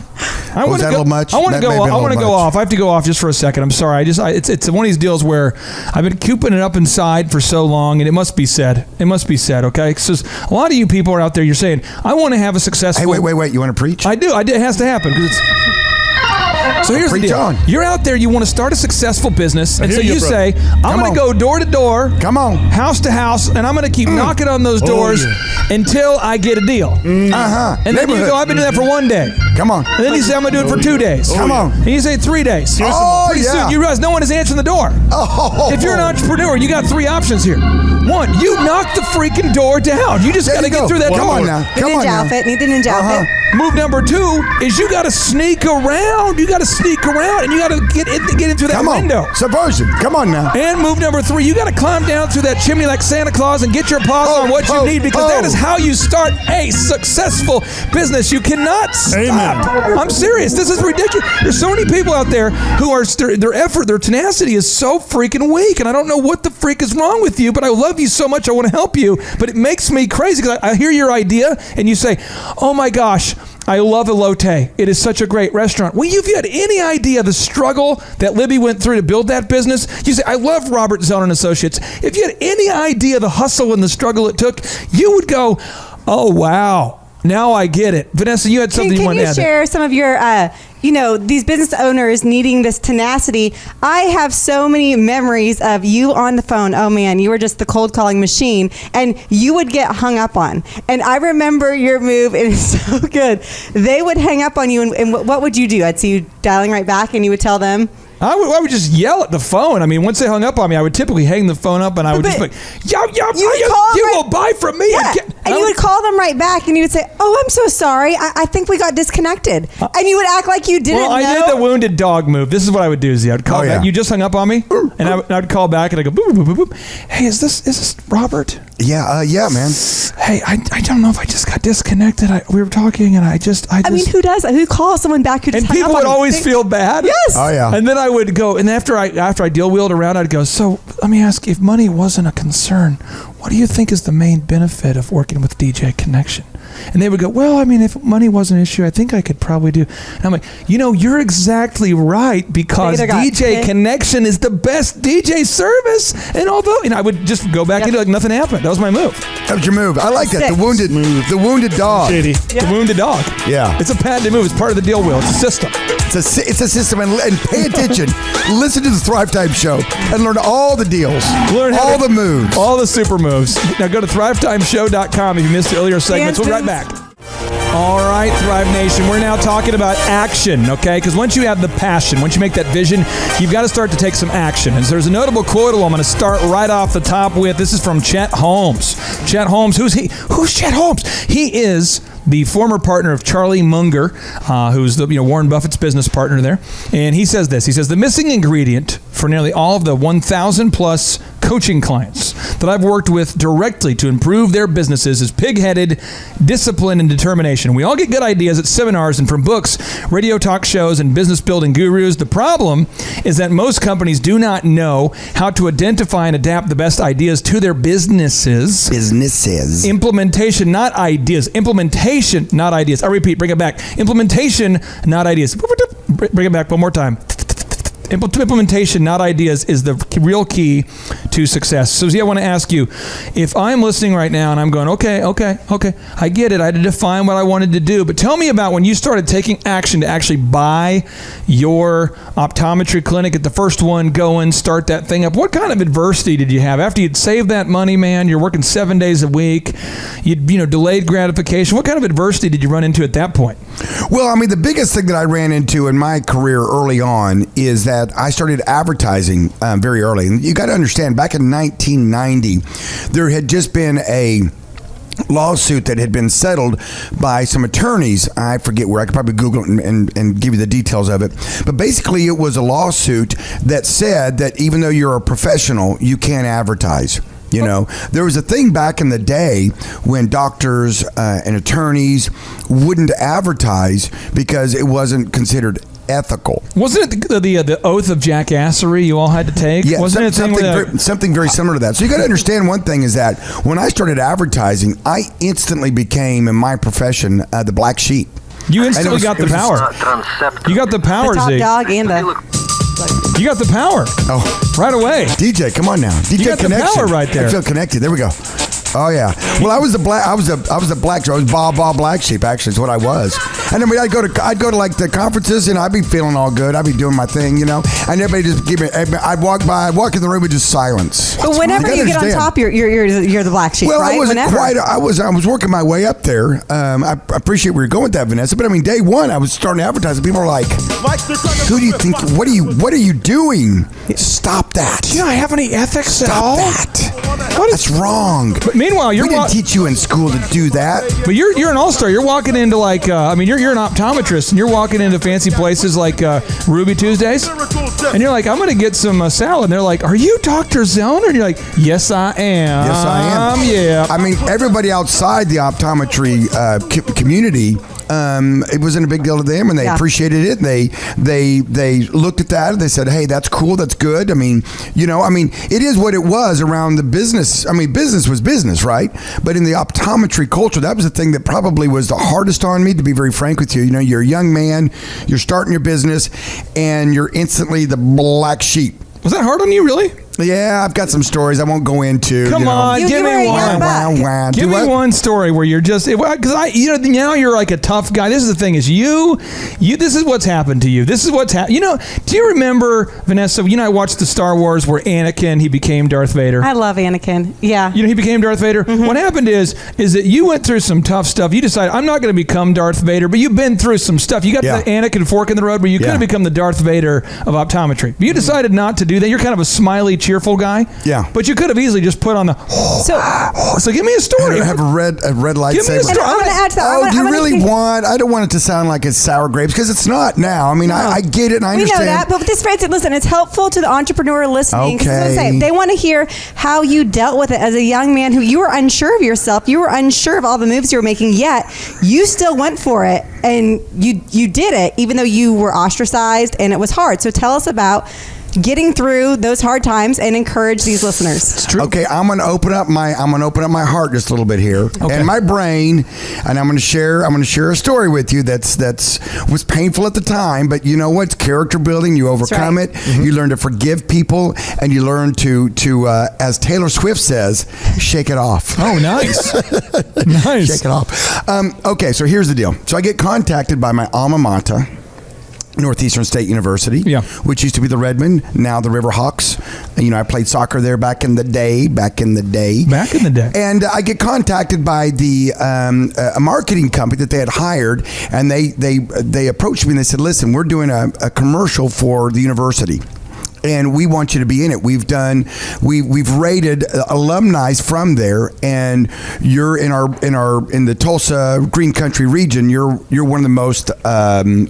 Was that a little much? I want to go off. I have to go off just for a second. I'm sorry. It's one of these deals where I've been cooping it up inside for so long, and it must be said. It must be said, okay? Because a lot of you people are out there, you're saying, I want to have a successful... Hey, wait. You want to preach? I do. It has to happen. Because it's... So here's the deal. On. You're out there, you want to start a successful business, and so you say, I'm going to go door to door, house to house, and I'm going to keep knocking on those doors until I get a deal. And then you go, I've been doing that for 1 day. Come on. And then you say, I'm going to do it for 2 days. Come on. And you say 3 days. Pretty soon you realize no one is answering the door. If you're an entrepreneur, you got 3 options here. 1, you knock the freaking door down. You just got to get through that door. Come on now. Need the ninja outfit. Move number 2 is you got to sneak around. You got to sneak around, and you got to get into that window. Subversion. Come on now. And move number 3, you got to climb down through that chimney like Santa Claus and get your paws on what you need, because that is how you start a successful business. You cannot stop. I'm serious. This is ridiculous. There's so many people out there who are their effort, their tenacity is so freaking weak, and I don't know what the freak is wrong with you, but I love you so much. I want to help you, but it makes me crazy because I hear your idea, and you say, "Oh my gosh, I love Elote. It is such a great restaurant." Well, if you had any idea the struggle that Libby went through to build that business, you say, "I love Robert Zone and Associates." If you had any idea the hustle and the struggle it took, you would go, "Oh, wow. Now I get it." Vanessa, you had something you wanted to add. Can you share some of your, these business owners needing this tenacity? I have so many memories of you on the phone. Oh man, you were just the cold calling machine, and you would get hung up on. And I remember your move. It is so good. They would hang up on you, and what would you do? I'd see you dialing right back, and you would tell them. I would just yell at the phone. I mean, once they hung up on me, I would typically hang the phone up, and I would just be like, you will buy from me. Yeah. And you would call them right back, and you would say, "Oh, I'm so sorry. I think we got disconnected." And you would act like you didn't know. I did the wounded dog move. This is what I would do, Z. I would call back. You just hung up on me? And I would call back, and I go, boop, boop, boop, boop. "Hey, is this Robert?" Yeah, man. Hey, I don't know if I just got disconnected. We were talking, and I mean, who does that? Who calls someone back who just hung up on you? And people would always feel bad. Yes. Oh, yeah. And then I would go, and after I deal wheeled around, I'd go, "So let me ask, if money wasn't a concern, what do you think is the main benefit of working with DJ Connection?" And they would go, "Well, I mean, if money wasn't an issue, I think I could probably do." And I'm like, you're exactly right, because DJ Connection is the best DJ service. And although, I would just go back into like nothing happened. That was my move. That was your move. I like that. The wounded dog. Shady. The wounded dog. Yeah. It's a patented move. It's part of the deal wheel. It's a system. It's a system, and pay attention. Listen to the Thrivetime show and learn all the deals, all the moves, all the super moves. Now go to thrivetimeshow.com if you missed the earlier segments. We'll be right back. All right, Thrive Nation, we're now talking about action, okay? Because once you have the passion, once you make that vision, you've got to start to take some action. And so there's a notable quote I'm going to start right off the top with. This is from Chet Holmes. Chet Holmes, who's he? Who's Chet Holmes? He is the former partner of Charlie Munger, who's the Warren Buffett's business partner there. And he says this. He says, "The missing ingredient for nearly all of the 1,000 plus coaching clients that I've worked with directly to improve their businesses is pig-headed, discipline, and determination. We all get good ideas at seminars and from books, radio talk shows, and business building gurus. The problem is that most companies do not know how to identify and adapt the best ideas to their businesses. Implementation, not ideas. Implementation, not ideas. I repeat, bring it back. Implementation, not ideas. Bring it back one more time. Implementation, not ideas, is the real key to success. So, I want to ask you, if I'm listening right now and I'm going, okay, I get it. I had to define what I wanted to do. But tell me about when you started taking action to actually buy your optometry clinic, at the first one, go and start that thing up. What kind of adversity did you have? After you'd saved that money, man, you're working 7 days a week, you'd delayed gratification. What kind of adversity did you run into at that point? Well, I mean, the biggest thing that I ran into in my career early on is that I started advertising very early. And you got to understand, back in 1990, there had just been a lawsuit that had been settled by some attorneys. I forget where. I could probably Google it and give you the details of it. But basically, it was a lawsuit that said that even though you're a professional, you can't advertise. There was a thing back in the day when doctors and attorneys wouldn't advertise because it wasn't considered ethical. Wasn't it the oath of jackassery you all had to take? Yeah, wasn't it something very similar to that. So you got to understand one thing is that when I started advertising, I instantly became, in my profession, the black sheep. You instantly got the power. You got the power, the top Z. dog and the... You got the power. Oh, right away. DJ, come on now. DJ you got connection. The power right there. I feel connected. There we go. Oh yeah. Well, I was the black. I was the black. I was Bob black sheep. Actually, is what I was. And I mean, I'd go to like the conferences, and I'd be feeling all good. I'd be doing my thing, and everybody just give me. I'd walk in the room with just silence. But whenever you get on top, you're the black sheep, well, right? I wasn't quite. I was working my way up there. I appreciate where you're going with that, Vanessa. But I mean, day one, I was starting to advertise, and people were like, "Who do you think? What are you doing? Stop that! Do you not have any ethics at all? Stop that! That's wrong." But meanwhile, we didn't teach you in school to do that. But you're an all-star. You're walking into you're an optometrist, and you're walking into fancy places like Ruby Tuesdays, and you're like, I'm going to get some salad. And they're like, are you Dr. Zone? And you're like, yes, I am. Yes, I am. Yeah. I mean, everybody outside the optometry community, it wasn't a big deal to them, and they appreciated it. They looked at that and they said, hey, that's cool. That's good. I mean, it is what it was around the business. I mean, business was business, right? But in the optometry culture, that was the thing that probably was the hardest on me, to be very frank with you. You're a young man, you're starting your business, and you're instantly the black sheep. Was that hard on you, really? Yeah, I've got some stories I won't go into. Come on, give me one. Give me one story where you're just, because now you're like a tough guy. This is the thing is you. This is what's happened to you. This is what's happened. Do you remember, Vanessa? I watched the Star Wars where Anakin, he became Darth Vader. I love Anakin. Yeah. He became Darth Vader. Mm-hmm. What happened is that you went through some tough stuff. You decided, I'm not going to become Darth Vader, but you've been through some stuff. You got the Anakin fork in the road where you could have become the Darth Vader of optometry. But you decided not to do that. You're kind of a smiley, cheerful guy. Yeah. But you could have easily just put on the. So give me a story. I have a red lightsaber. Give me a story. I'm going to add to that. Oh, do you really want? I don't want it to sound like it's sour grapes, because it's not now. I mean, I get it and I understand. We know that, but this phrase, listen, it's helpful to the entrepreneur listening. Okay. They want to hear how you dealt with it as a young man who you were unsure of yourself. You were unsure of all the moves you were making, yet you still went for it and you did it, even though you were ostracized and it was hard. So tell us about getting through those hard times and encourage these listeners. It's true. Okay, I'm going to open up my heart just a little bit here, and my brain, and I'm going to share a story with you that was painful at the time, but you know what? It's character building. You overcome it. Mm-hmm. You learn to forgive people, and you learn to as Taylor Swift says, shake it off. Oh, nice. Nice. Shake it off. Okay, so here's the deal. So I get contacted by my alma mater, Northeastern State University, which used to be the Redmen, now the Riverhawks. I played soccer there back in the day. And I get contacted by the a marketing company that they had hired, and they approached me and they said, listen, we're doing a commercial for the university. and we want you to be in it. We've rated alumni from there, and you're in the Tulsa Green Country region. You're one of the most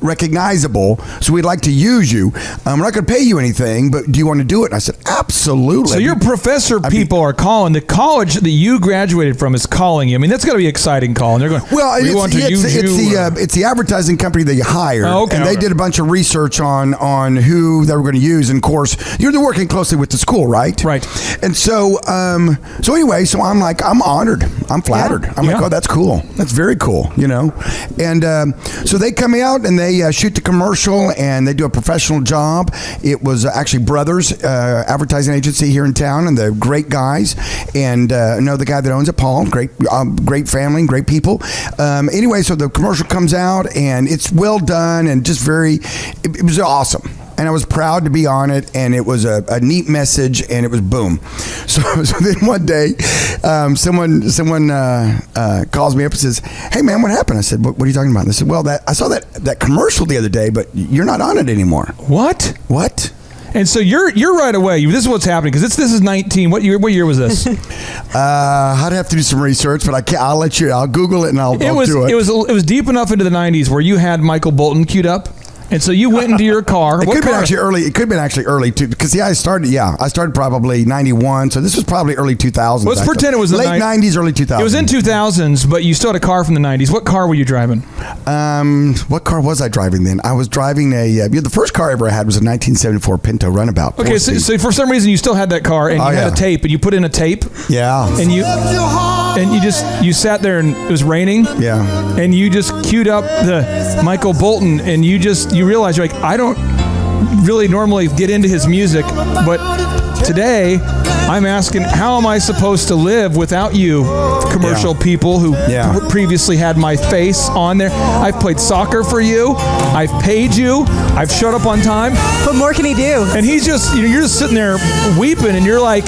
recognizable. So we'd like to use you. We're not going to pay you anything, but do you want to do it? And I said, absolutely. So your professor people are calling. The college that you graduated from is calling you. I mean, that's got to be an exciting call. And they're going, well, it's the advertising company they hired. Oh, okay, and they did a bunch of research on who they were going to use. And of course, you're working closely with the school, right? Right. And so anyway, so I'm like, I'm honored. I'm flattered. I'm like, oh, that's cool. That's very cool, And so they come out and they shoot the commercial and they do a professional job. It was actually Brothers advertising agency here in town, and they're great guys. And I know the guy that owns it, Paul. Great family, great people. Anyway, so the commercial comes out and it's well done and just it was awesome. And I was proud to be on it, and it was a neat message, and it was boom. So then one day, someone calls me up and says, "Hey man, what happened?" I said, "What are you talking about?" And they said, "Well, I saw that commercial the other day, but you're not on it anymore." What? And so you're right away. This is what's happening, because this is 19. What year was this? I'd have to do some research, but I'll let you. I'll Google it and I'll do it. It was deep enough into the 90s where you had Michael Bolton queued up. And so you went into your car. It could have been actually early too, because I started probably 91, so this was probably early 2000s. Let's pretend it was late 90s, early 2000s. It was in 2000s, but you still had a car from the 90s. What car were you driving? What car was I driving then? I was driving the first car I ever had was a 1974 Pinto Runabout. Okay, so for some reason you still had that car, and you had a tape, and you put in a tape. Yeah. And you sat there, and it was raining. Yeah. And you just queued up the Michael Bolton, and you realize you're like, I don't really normally get into his music, but today I'm asking, how am I supposed to live without you, commercial people who previously had my face on there? I've played soccer for you. I've paid you. I've showed up on time. What more can he do? And he's just, you're just sitting there weeping, and you're like,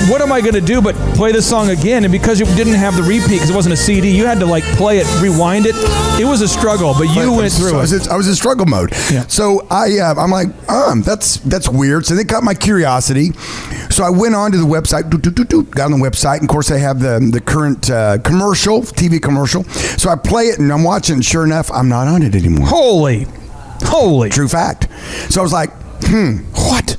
what am I going to do but play this song again? And because you didn't have the repeat, because it wasn't a CD, you had to play it, rewind it. It was a struggle, but you went through it. I was in struggle mode. Yeah. So I'm like, that's weird. So they got my curiosity. So I went on to the website, got on the website, and of course they have the current TV commercial. So I play it and I'm watching, and sure enough, I'm not on it anymore. Holy. True fact. So I was like, what?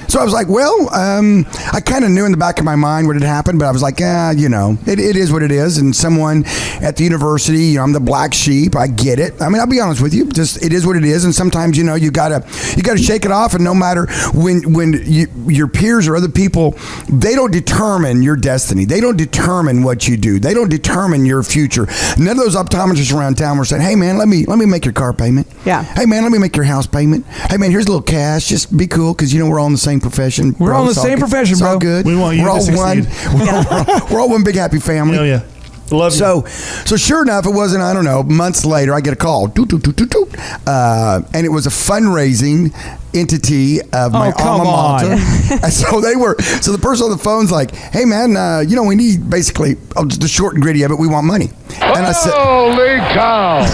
So I was like, well, I kind of knew in the back of my mind what had happened, but I was like, it is what it is. And someone at the university, I'm the black sheep. I get it. I mean, I'll be honest with you, just it is what it is. And sometimes, you gotta shake it off. And no matter when your peers or other people, they don't determine your destiny. They don't determine what you do. They don't determine your future. None of those optometrists around town were saying, hey man, let me make your car payment. Yeah. Hey man, let me make your house payment. Hey man, here's a little cash. Just be cool, because we're all in the same profession. We're all in the same profession, it's bro. All good. We want you we're to all succeed. We're all one big happy family. Oh yeah. Love you. So sure enough, it wasn't, I don't know, months later, I get a call. And it was a fundraising entity of my alma mater. And so the person on the phone's like, hey man, we need basically, the short and gritty of it, we want money. And I said, holy cow.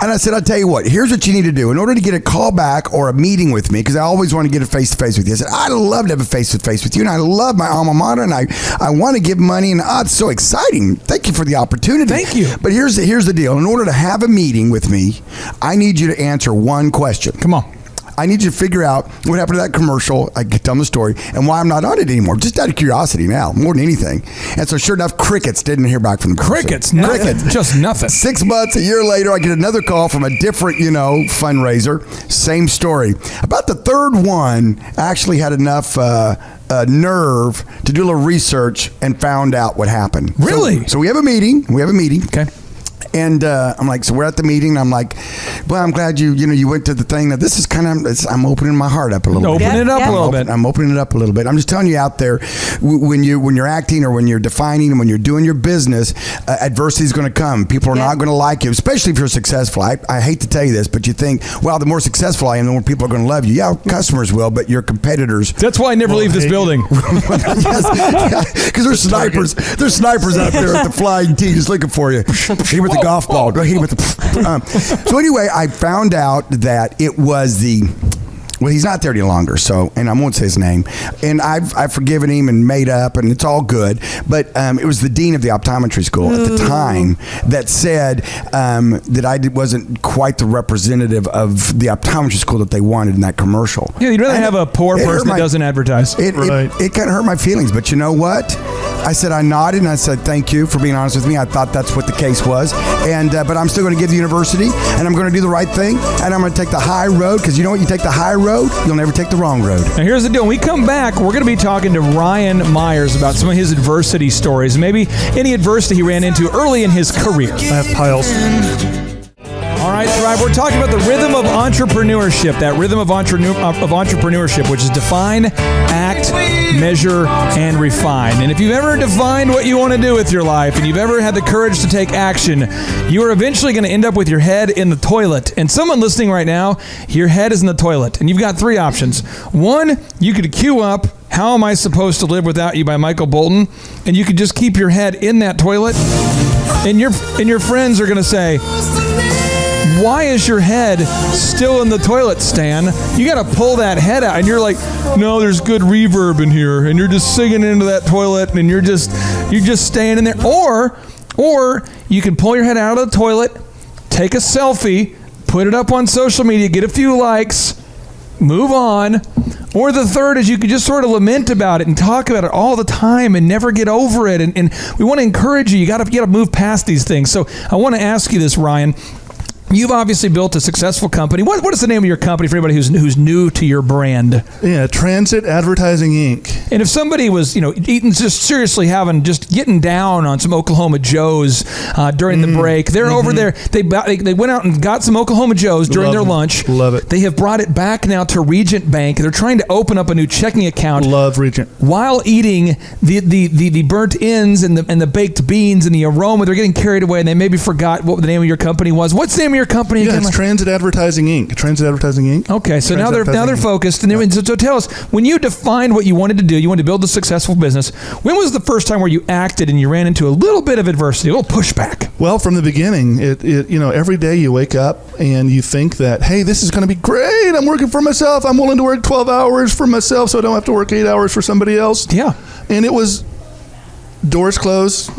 And I said, I'll tell you what, here's what you need to do. In order to get a call back or a meeting with me, because I always want to get a face-to-face with you. I said, I'd love to have a face-to-face with you, and I love my alma mater, and I want to give money, and it's so exciting. Thank you for the opportunity. Thank you. But here's the deal. In order to have a meeting with me, I need you to answer one question. Come on. I need you to figure out what happened to that commercial. I can tell them the story and why I'm not on it anymore. Just out of curiosity now, more than anything. And so sure enough, crickets. Didn't hear back from the person. Crickets. Just nothing. 6 months, a year later, I get another call from a different, fundraiser. Same story. About the third one, I actually had enough nerve to do a little research and found out what happened. Really? So we have a meeting. Okay. And I'm like, so we're at the meeting. I'm like, well, I'm glad you went to the thing. Now this is I'm opening my heart up a little bit. Open it up a little bit. I'm opening it up a little bit. I'm just telling you out there, when you're acting or when you're defining and when you're doing your business, adversity is going to come. People are not going to like you, especially if you're successful. I hate to tell you this, but you think, well, the more successful I am, the more people are going to love you. Yeah, customers will, but your competitors. That's why I never leave this building. Because there's snipers. There's snipers out there at the Flying T just looking for you. Hit him with the golf ball. Go hit him with the. So anyway, I found out that it was the Well, he's not there any longer, so, and I won't say his name. And I've forgiven him and made up, and it's all good. But it was the dean of the optometry school at the time that said that I wasn't quite the representative of the optometry school that they wanted in that commercial. Yeah, you'd rather have a poor person that doesn't advertise. It kind of hurt my feelings, but you know what? I said, I nodded and I said, thank you for being honest with me. I thought that's what the case was. And but I'm still going to give the university, and I'm going to do the right thing, and I'm going to take the high road, because you know what? You take the high road, you'll never take the wrong road. Now, here's the deal. When we come back, we're going to be talking to Ryan Myers about some of his adversity stories, maybe any adversity he ran into early in his career. I have piles. All right, Thrive, we're talking about the rhythm of entrepreneurship, that rhythm of entrepreneurship, which is define, act, measure, and refine. And if you've ever defined what you want to do with your life, and you've ever had the courage to take action, you are eventually going to end up with your head in the toilet. And someone listening right now, your head is in the toilet, and you've got three options. One, you could queue up How Am I Supposed to Live Without You by Michael Bolton, and you could just keep your head in that toilet, and your friends are going to say, why is your head still in the toilet, Stan? You got to pull that head out. And you're like, no, there's good reverb in here. And you're just singing into that toilet, and you're just staying in there. Or you can pull your head out of the toilet, take a selfie, put it up on social media, get a few likes, move on. Or the third is you could just sort of lament about it and talk about it all the time and never get over it. And we want to encourage you. You got to move past these things. So I want to ask you this, Ryan. You've obviously built a successful company. What is the name of your company for anybody who's new to your brand? Yeah, Transit Advertising Inc. And if somebody was, just getting down on some Oklahoma Joes during the break, they're over there. They went out and got some Oklahoma Joes during their lunch. Love it. They have brought it back now to Regent Bank. They're trying to open up a new checking account. Love Regent. While eating the burnt ends and the baked beans and the aroma, they're getting carried away, and they maybe forgot what the name of your company was. What's the name of your company again? It's Transit Advertising Inc. Transit Advertising Inc. Okay, so now they're focused. And so tell us, when you defined what you wanted to do, you wanted to build a successful business. When was the first time where you acted and you ran into a little bit of adversity, a little pushback? Well, from the beginning, every day you wake up and you think that, hey, this is going to be great. I'm working for myself. I'm willing to work 12 hours for myself so I don't have to work 8 hours for somebody else. Yeah. And it was doors closed.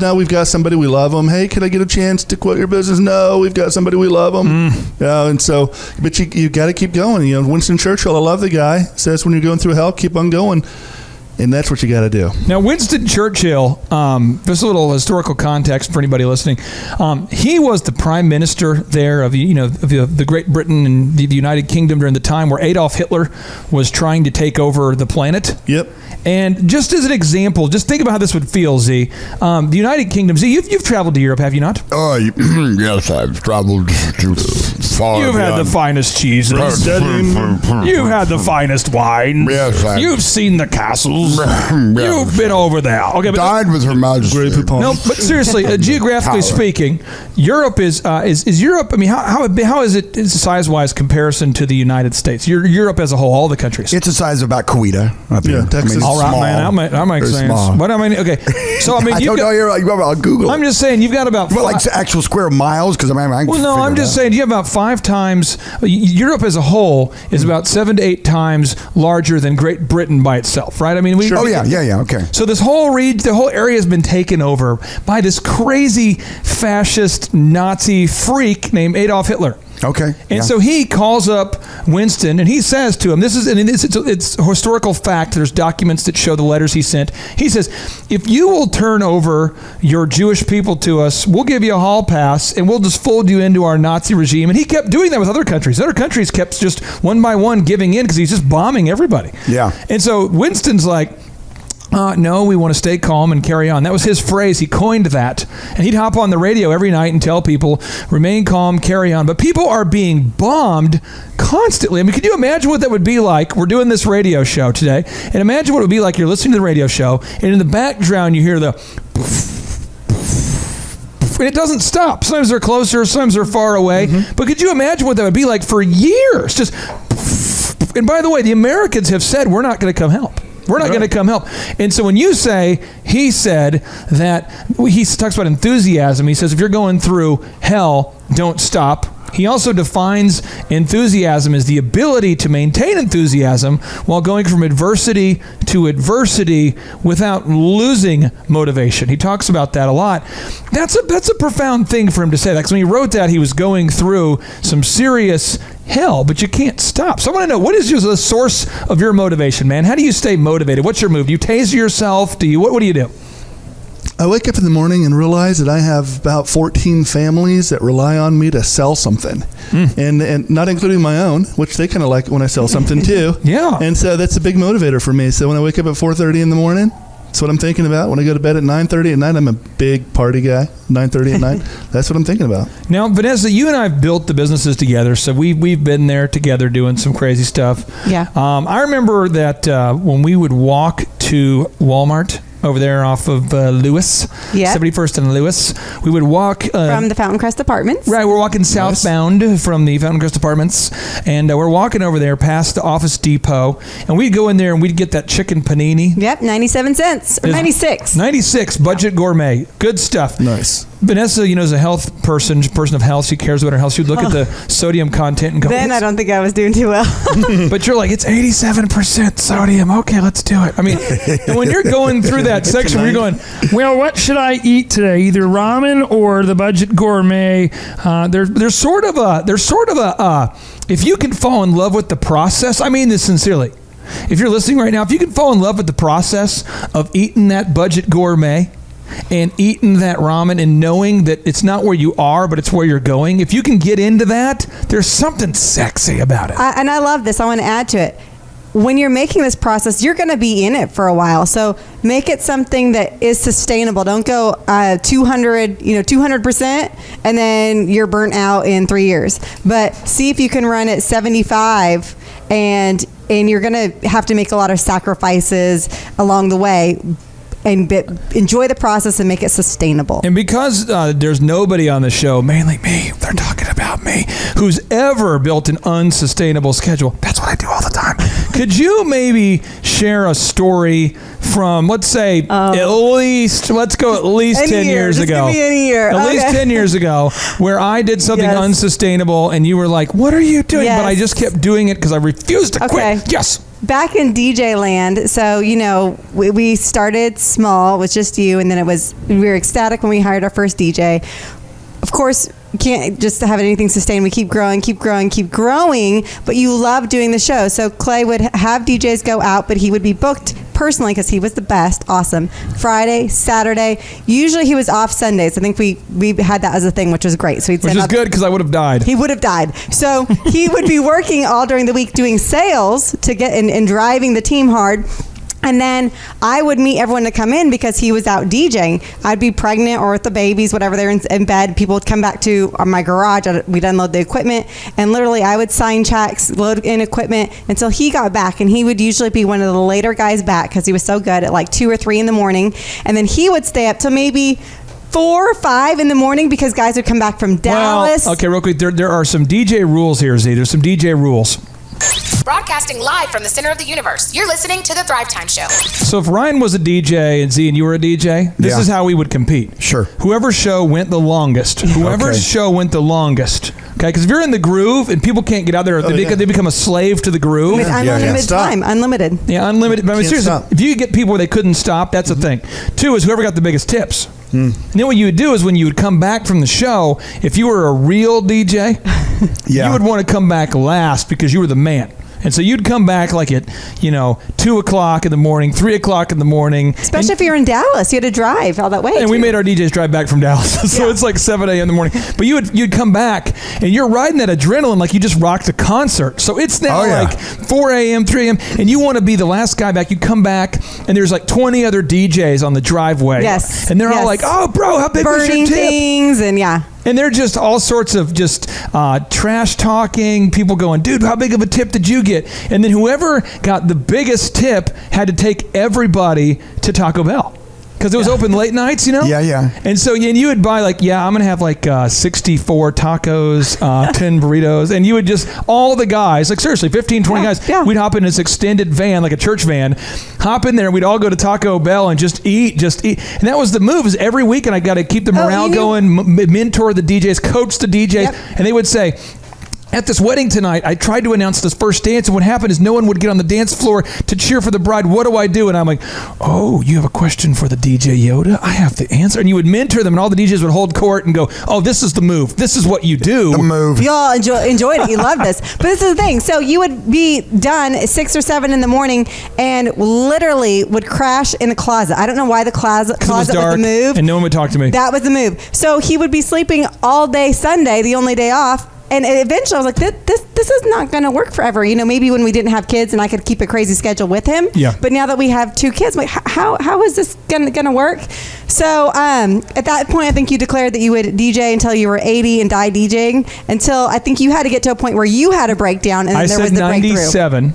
Now we've got somebody, we love them. Hey, can I get a chance to quit your business? No, we've got somebody, we love them. And so, but you got to keep going. Winston Churchill, I love the guy, says when you're going through hell, keep on going. And that's what you got to do. Now, Winston Churchill, just a little historical context for anybody listening. He was the prime minister there of the Great Britain and the United Kingdom during the time where Adolf Hitler was trying to take over the planet. Yep. And just as an example, just think about how this would feel, Z. The United Kingdom, Z, you've traveled to Europe, have you not? Yes, I've traveled to far. You've had the finest cheeses. You've had the finest wine. Yes, you've seen the castles. You've been over there. Okay, but dined with Her Majesty. No, but seriously, geographically speaking, Europe is Europe. I mean, how is it size-wise comparison to the United States? Europe as a whole, all the countries. It's the size of about Kuwaita up here. Texas. All right, man. That makes sense. But I mean, okay. So I mean, I don't know. I'll Google. I'm just saying, you've got about like actual square miles, because I'm just saying you have about 5 times. Europe as a whole is about 7 to 8 times larger than Great Britain by itself, right? I mean, sure. Okay. So this whole the whole area has been taken over by this crazy fascist Nazi freak named Adolf Hitler. Okay. And so he calls up Winston and he says to him, it's historical fact. There's documents that show the letters he sent. He says, if you will turn over your Jewish people to us, we'll give you a hall pass and we'll just fold you into our Nazi regime. And he kept doing that with other countries. Other countries kept just one by one giving in because he's just bombing everybody. Yeah. And so Winston's like, no, we want to stay calm and carry on. That was his phrase. He coined that. And he'd hop on the radio every night and tell people, remain calm, carry on. But people are being bombed constantly. I mean, can you imagine what that would be like? We're doing this radio show today. And imagine what it would be like. You're listening to the radio show, and in the background you hear the... And it doesn't stop. Sometimes they're closer, sometimes they're far away. Mm-hmm. But could you imagine what that would be like for years? Just... And by the way, the Americans have said, we're not going to come help. We're not going to come help. And so when you say, he said that, he talks about enthusiasm. He says, if you're going through hell, don't stop. He also defines enthusiasm as the ability to maintain enthusiasm while going from adversity to adversity without losing motivation. He talks about that a lot. That's a profound thing for him to say. Because when he wrote that, he was going through some serious hell, but you can't stop. So I want to know, what is the source of your motivation, man? How do you stay motivated? What's your move? Do you taser yourself? What do you do? I wake up in the morning and realize that I have about 14 families that rely on me to sell something, and not including my own, which they kind of like when I sell something too. Yeah. And so that's a big motivator for me. So when I wake up at 4:30 in the morning, that's what I'm thinking about. When I go to bed at 9:30 at night, I'm a big party guy. 9:30 at night, that's what I'm thinking about. Now, Vanessa, you and I have built the businesses together, so we've been there together doing some crazy stuff. Yeah. I remember that when we would walk to Walmart over there off of Lewis, Yeah. 71st and Lewis, we would walk From the Fountain Crest Apartments. Right, we're walking southbound from the Fountain Crest Apartments, and we're walking over there past the Office Depot, and we'd go in there and we'd get that chicken panini. Yep, 97 cents or 96. 96, budget gourmet. Good stuff. Nice. Vanessa, is a health person of health. She cares about her health. She'd look at the sodium content and go, Then I don't think I was doing too well. but you're like, it's 87% sodium. Okay, let's do it. I mean, and when you're going through that section where you're going, well, what should I eat today? Either ramen or the budget gourmet. There's sort of a, if you can fall in love with the process, I mean this sincerely. If you're listening right now, if you can fall in love with the process of eating that budget gourmet and eating that ramen and knowing that it's not where you are, but it's where you're going, if you can get into that, there's something sexy about it. And I love this. I want to add to it. When you're making this process, you're going to be in it for a while. So make it something that is sustainable. Don't go 200%, and then you're burnt out in 3 years. But see if you can run at 75, and you're going to have to make a lot of sacrifices along the way. And enjoy the process and make it sustainable. And because there's nobody on the show, mainly me, they're talking about me, who's ever built an unsustainable schedule. That's what I do all the time. Could you maybe share a story from, let's say, let's go at least 10 years ago. Give me any year. At least 10 years ago, where I did something unsustainable and you were like, what are you doing? Yes. But I just kept doing it because I refused to quit. Yes. Back in DJ land, so we started small with just you, and then we were ecstatic when we hired our first DJ. Of course, you can't just have anything sustained. We keep growing, but you love doing the show. So Clay would have DJs go out, but he would be booked personally because he was the best. Awesome. Friday, Saturday. Usually he was off Sundays. I think we had that as a thing, which was great. So which is good because I would have died. He would have died. So he would be working all during the week doing sales to get and driving the team hard. And then I would meet everyone to come in because he was out DJing. I'd be pregnant or with the babies, whatever, they're in bed. People would come back to my garage. We'd unload the equipment. And literally I would sign checks, load in equipment until he got back. And he would usually be one of the later guys back because he was so good at like 2 or 3 in the morning. And then he would stay up till maybe 4 or 5 in the morning because guys would come back from Dallas. Well, okay, real quick. There are some DJ rules here, Z. There's some DJ rules. Broadcasting live from the center of the universe. You're listening to the Thrivetime Show. So if Ryan was a DJ and Z and you were a DJ, this is how we would compete. Sure. Whoever's show went the longest. Show went the longest. Okay, because if you're in the groove and people can't get out there, they become a slave to the groove. With unlimited time. Unlimited. Yeah, unlimited. But I mean, seriously, stop. if you could get people where they couldn't stop, that's the thing. 2 is whoever got the biggest tips. And then what you would do is when you would come back from the show, if you were a real DJ, you would want to come back last because you were the man. And so you'd come back like at, 2 o'clock in the morning, 3 o'clock in the morning. Especially if you're in Dallas. You had to drive all that way. And we made our DJs drive back from Dallas. So it's like 7 a.m. in the morning. But you'd come back and you're riding that adrenaline like you just rocked a concert. So it's now like 4 a.m., 3 a.m. And you want to be the last guy back. You come back and there's like 20 other DJs on the driveway. Yes. And they're all like, oh, bro, how big was your burning tip? things and And they're just all sorts of just trash talking, people going, dude, how big of a tip did you get? And then whoever got the biggest tip had to take everybody to Taco Bell. because it was open late nights, you know? Yeah. And so and you would buy I'm going to have 64 tacos, 10 burritos. And you would just, all the guys, seriously, 15, 20 guys, we'd hop in this extended van, like a church van, hop in there, and we'd all go to Taco Bell and just eat. And that was the move, is every weekend I got to keep the morale going, mentor the DJs, coach the DJs. And they would say, at this wedding tonight, I tried to announce this first dance, and what happened is no one would get on the dance floor to cheer for the bride. What do I do? And I'm like, oh, you have a question for the DJ Yoda? I have the answer. And you would mentor them, and all the DJs would hold court and go, oh, this is the move. This is what you do. The move. Y'all enjoyed it. You loved this. But this is the thing. So you would be done at 6 or 7 in the morning and literally would crash in the closet. I don't know why the closet was the move. And no one would talk to me. That was the move. So he would be sleeping all day Sunday, the only day off. And eventually I was like, this is not going to work forever. Maybe when we didn't have kids and I could keep a crazy schedule with him. Yeah. But now that we have 2 kids, I'm like, how is this going to work? So at that point, I think you declared that you would DJ until you were 80 and die DJing, until I think you had to get to a point where you had a breakdown, and then there was the breakthrough. I said 97.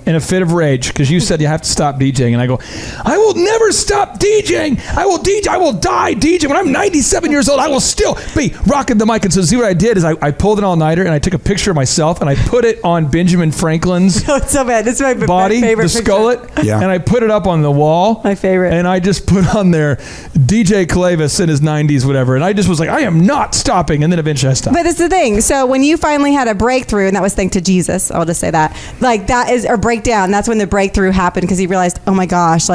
In a fit of rage, because you said you have to stop DJing, and I go, I will never stop DJing. I will die DJing. When I'm 97 years old, I will still be rocking the mic. And so see what I did is I pulled an all-nighter, and I took a picture of myself, and I put it on Benjamin Franklin's oh, it's so bad. This is my body, favorite the picture. skullet, Yeah. and I put it up on the wall. My favorite. And I just put on there DJ Clavis in his 90s, whatever. And I just was like, I am not stopping. And then eventually I stopped. But it's the thing. So when you finally had a breakthrough, and that was thanks to Jesus, I'll just say that, that is a breakdown. That's when the breakthrough happened, because he realized, oh my gosh,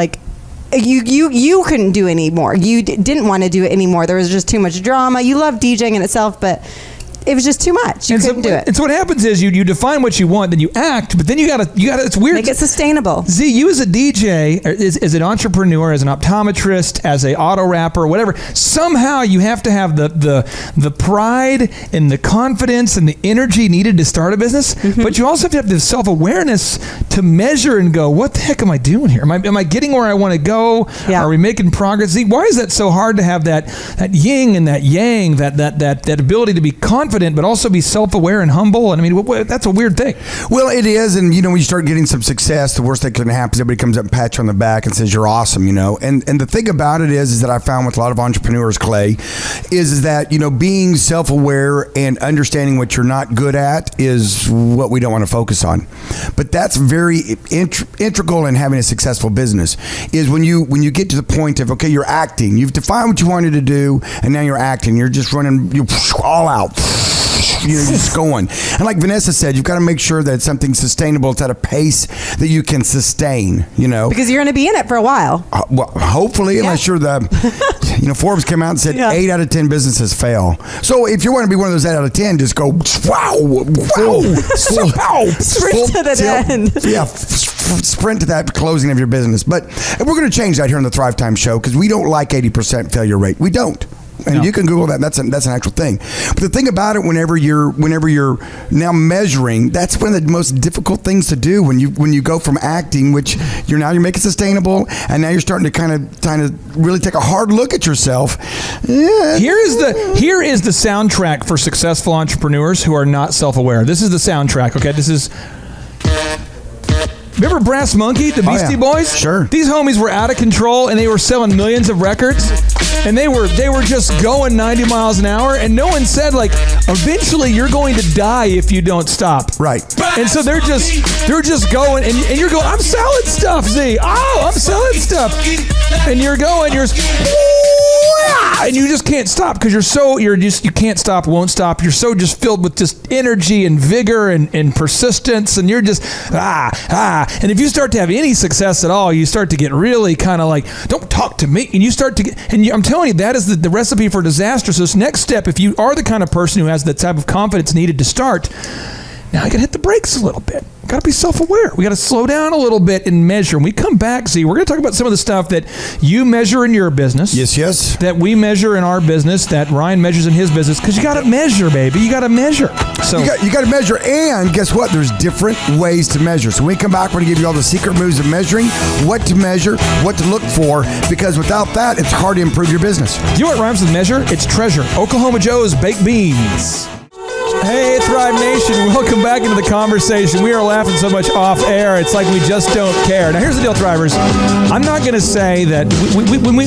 you couldn't do anymore. You didn't want to do it anymore. There was just too much drama. You love DJing in itself, but it was just too much. You couldn't do it. And so what happens is you define what you want, then you act, but then you gotta it's weird. Make it sustainable. Z, you as a DJ, as an entrepreneur, as an optometrist, as a auto rapper, whatever, somehow you have to have the pride and the confidence and the energy needed to start a business, but you also have the self-awareness to measure and go, what the heck am I doing here? Am I getting where I want to go? Yeah. Are we making progress? Z, why is that so hard to have that yin and that yang, that ability to be confident but also be self-aware and humble? And I mean, that's a weird thing. Well, it is, and when you start getting some success, the worst that can happen is everybody comes up and pats you on the back and says you're awesome, And the thing about it is that I found with a lot of entrepreneurs, Clay, is that being self-aware and understanding what you're not good at is what we don't want to focus on. But that's very integral in having a successful business. Is when you get to the point of, okay, you're acting, you've defined what you wanted to do, and now you're acting, you're just running all out. You're just going. And like Vanessa said, you've got to make sure that it's something sustainable. It's at a pace that you can sustain, Because you're going to be in it for a while. Well, hopefully, unless you're Forbes came out and said 8 out of 10 businesses fail. So if you want to be one of those 8 out of 10, just go, wow. Sprint to the end. Yeah, sprint to that closing of your business. But we're going to change that here on the Thrivetime show, because we don't like 80% failure rate. We don't. And you can Google that. That's an actual thing. But the thing about it, whenever you're now measuring, that's one of the most difficult things to do when you go from acting, which you're making sustainable, and now you're starting to kind of really take a hard look at yourself. Yeah. Here is the soundtrack for successful entrepreneurs who are not self-aware. This is the soundtrack. Okay, this is. Remember Brass Monkey, the Beastie Boys? Sure. These homies were out of control, and they were selling millions of records, and they were just going 90 miles an hour, and no one said, eventually you're going to die if you don't stop. Right. And so they're just going, and you're going, I'm selling stuff, Z. Oh, I'm selling stuff. And you're going, and you just can't stop because you can't stop, won't stop. You're so just filled with just energy and vigor and persistence, and you're just And if you start to have any success at all, you start to get really kind of don't talk to me, and you start to get, and I'm telling you, that is the recipe for disaster. So this next step, if you are the kind of person who has the type of confidence needed to start, now I got to hit the brakes a little bit. Got to be self-aware. We got to slow down a little bit and measure. When we come back, Z, we're going to talk about some of the stuff that you measure in your business. Yes. That we measure in our business, that Ryan measures in his business, because you got to measure, baby. You got to measure. So you got to measure, and guess what? There's different ways to measure. So when we come back, we're going to give you all the secret moves of measuring, what to measure, what to look for, because without that, it's hard to improve your business. Do you know what rhymes with measure? It's treasure. Oklahoma Joe's Baked Beans. Hey, Thrive Nation, welcome back into the conversation. We are laughing so much off air, it's like we just don't care. Now, here's the deal, Thrivers. I'm not going to say that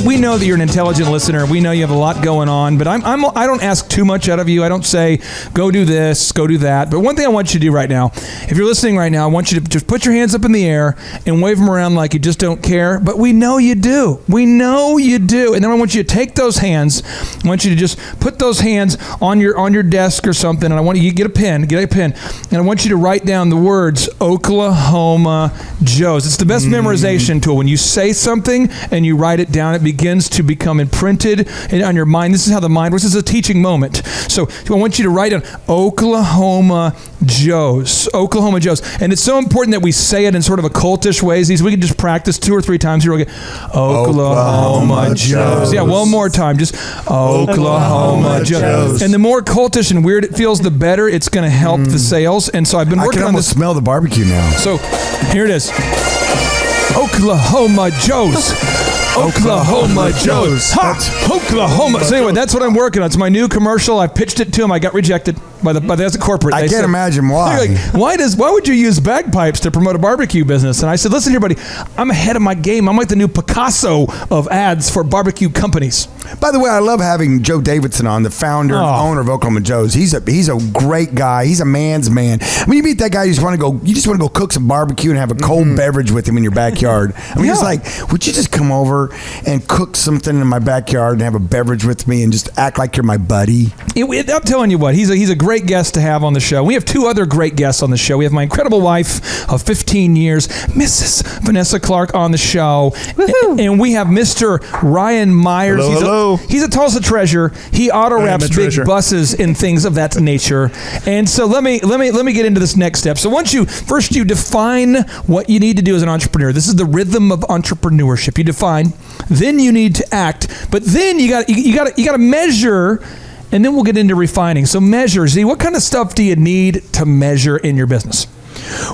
we know that you're an intelligent listener. We know you have a lot going on, but I don't ask too much out of you. I don't say, go do this, go do that. But one thing I want you to do right now, if you're listening right now, I want you to just put your hands up in the air and wave them around like you just don't care. But we know you do. We know you do. And then I want you to take those hands. I want you to just put those hands on your desk or something, and I want you to get a pen, and I want you to write down the words Oklahoma Joe's. It's the best memorization tool. When you say something and you write it down, it begins to become imprinted on your mind. This is how the mind works. This is a teaching moment. So I want you to write down Oklahoma Joe's. Oklahoma Joe's. And it's so important that we say it in sort of a cultish ways. We can just practice 2 or 3 times. Here we go. Oklahoma Joe's. Yeah, one more time. Just Oklahoma Joe's. And the more cultish and weird it feels, the better it's going to help the sales. And so I've been working on this. I can almost smell the barbecue now. So here it is. Oklahoma Joe's. Oklahoma Joe's. Ha! Oklahoma. So anyway, that's what I'm working on. It's my new commercial. I pitched it to him. I got rejected by the corporate. I can't imagine why. Like, why would you use bagpipes to promote a barbecue business? And I said, listen here, buddy, I'm ahead of my game. I'm like the new Picasso of ads for barbecue companies. By the way, I love having Joe Davidson on, the founder and owner of Oklahoma Joe's. He's a great guy. He's a man's man. I mean, you meet that guy, you just want to go cook some barbecue and have a cold beverage with him in your backyard. I mean, it's like, would you just come over and cook something in my backyard and have a beverage with me and just act like you're my buddy? I'm telling you what, he's a great guest to have on the show. We have 2 other great guests on the show. We have my incredible wife of 15 years, Mrs. Vanessa Clark, on the show. And we have Mr. Ryan Myers. Hello. He's a Tulsa treasure. He auto wraps big buses and things of that nature. And so let me get into this next step. So once you define what you need to do as an entrepreneur. This is the rhythm of entrepreneurship. You define, then you need to act, but then you got to measure. And then we'll get into refining. So measure, Z, what kind of stuff do you need to measure in your business?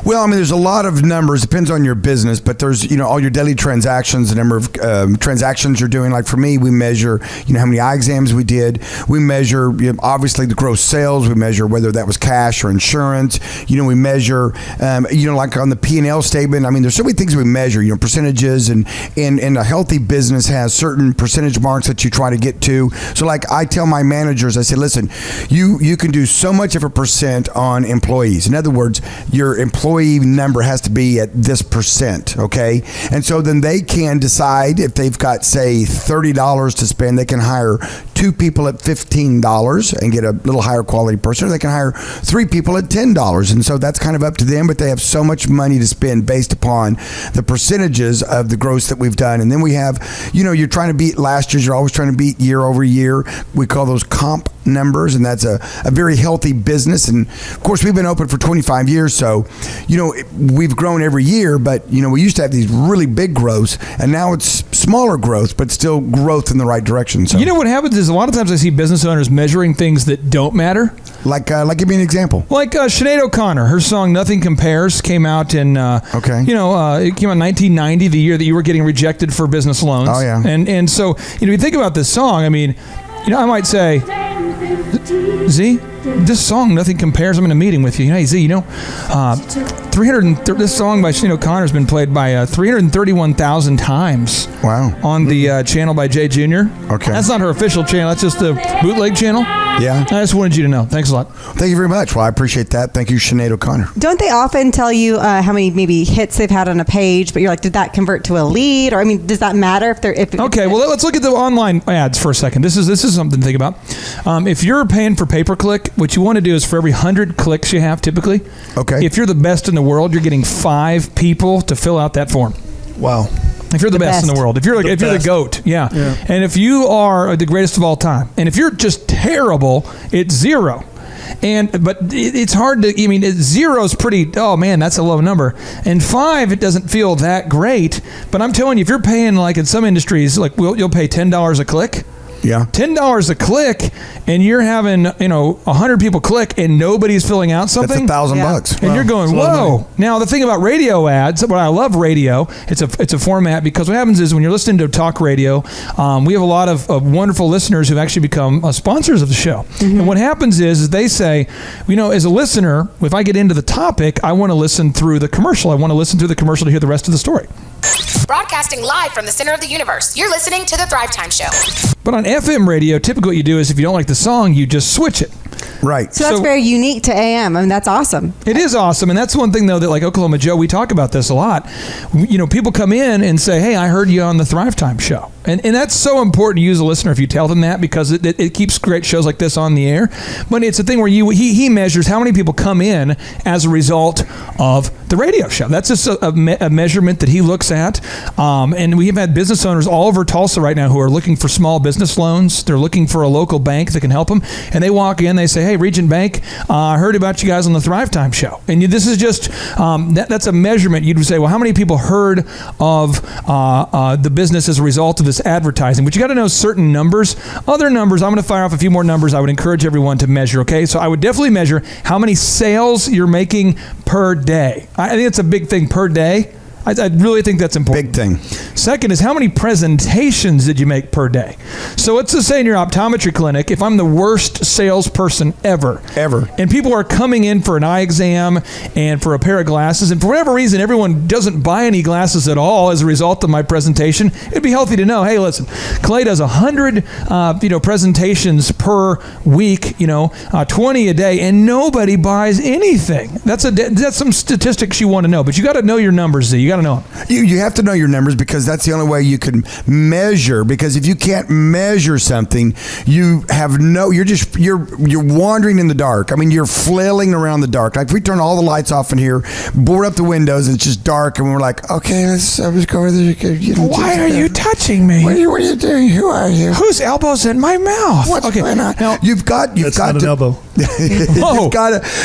Well, I mean, there's a lot of numbers. Depends on your business, but there's, all your daily transactions, the number of transactions you're doing. Like for me, we measure, how many eye exams we did. We measure, obviously, the gross sales. We measure whether that was cash or insurance. We measure, like on the P&L statement. I mean, there's so many things we measure, percentages, and a healthy business has certain percentage marks that you try to get to. So like I tell my managers, I say, listen, you can do so much of a percent on employees. In other words, your employee number has to be at this percent, okay? And so then they can decide if they've got, say, $30 to spend, they can hire 2 people at $15 and get a little higher quality person, or they can hire 3 people at $10. And so that's kind of up to them, but they have so much money to spend based upon the percentages of the gross that we've done. And then we have, you're trying to beat last year's, you're always trying to beat year over year. We call those comp numbers, and that's a very healthy business. And of course, we've been open for 25 years, so we've grown every year, but we used to have these really big growths, and now it's smaller growth, but still growth in the right direction. So what happens is a lot of times I see business owners measuring things that don't matter. Like give me an example. Like Sinead O'Connor, her song "Nothing Compares" came out in it came out in 1990, the year that you were getting rejected for business loans. Oh yeah, and so you think about this song. I mean, I might say, Z, this song, Nothing Compares. I'm in a meeting with you. Hey, Z, this song by Sinead O'Connor has been played by 331,000 times. Wow. On the channel by Jay Jr. Okay. That's not her official channel. That's just the bootleg channel. Yeah. I just wanted you to know. Thanks a lot. Thank you very much. Well, I appreciate that. Thank you, Sinead O'Connor. Don't they often tell you how many maybe hits they've had on a page, but you're like, did that convert to a lead? Or does that matter if they're Okay, well, let's look at the online ads for a second. This is something to think about. If you're paying for pay-per-click, what you want to do is for every 100 clicks you have typically, okay, if you're the best in the world, you're getting 5 people to fill out that form. Wow. If you're the best in the world, if you're the GOAT, yeah. And if you are the greatest of all time, and if you're just terrible, it's 0. But it's hard to. 0 is pretty. Oh man, that's a low number. And 5, it doesn't feel that great. But I'm telling you, if you're paying like in some industries, like you'll pay $10 a click. Yeah. $10 a click, and you're having 100 people click, and nobody's filling out something. That's $1,000. And you're going, whoa. Now, the thing about radio ads, what I love radio, it's a format, because what happens is when you're listening to talk radio, we have a lot of wonderful listeners who've actually become sponsors of the show. And what happens is they say, as a listener, if I get into the topic, I want to listen through the commercial. I want to listen through the commercial to hear the rest of the story. Broadcasting live from the center of the universe. You're listening to the Thrivetime Show. But on FM radio, typically what you do is if you don't like the song, you just switch it. Right. So that's very unique to AM. I mean, that's awesome. It is awesome. And that's one thing, though, that like Oklahoma Joe, we talk about this a lot. People come in and say, hey, I heard you on the Thrivetime show. And that's so important to you as a listener if you tell them that, because it keeps great shows like this on the air. But it's a thing where he measures how many people come in as a result of the radio show. That's just a measurement that he looks at. And we have had business owners all over Tulsa right now who are looking for small business loans. They're looking for a local bank that can help them. And they walk in, they say, hey, Region Bank, I heard about you guys on the Thrivetime show. And this is just, that's a measurement. You'd say, well, how many people heard of the business as a result of this advertising? But you got to know certain numbers. Other numbers, I'm going to fire off a few more numbers I would encourage everyone to measure, okay? So I would definitely measure how many sales you're making per day. I think it's a big thing, per day. I really think that's important. Big thing. Second is, how many presentations did you make per day? So let's just say in your optometry clinic, if I'm the worst salesperson ever, and people are coming in for an eye exam and for a pair of glasses, and for whatever reason, everyone doesn't buy any glasses at all as a result of my presentation, it'd be healthy to know, hey, listen, Clay does 100 presentations per week, 20 a day, and nobody buys anything. That's some statistics you want to know, but you got to know your numbers, Z. You got to know them. You have to know your numbers, because that's the only way you can measure. Because if you can't measure something, you're wandering in the dark. I mean, you're flailing around the dark. Like if we turn all the lights off in here, board up the windows, and it's just dark, and we're like, okay, I'll just go over there. Why are you touching me? What are you doing? Who are you? Whose elbow's in my mouth? What's going on? Now, you've got not to an elbow.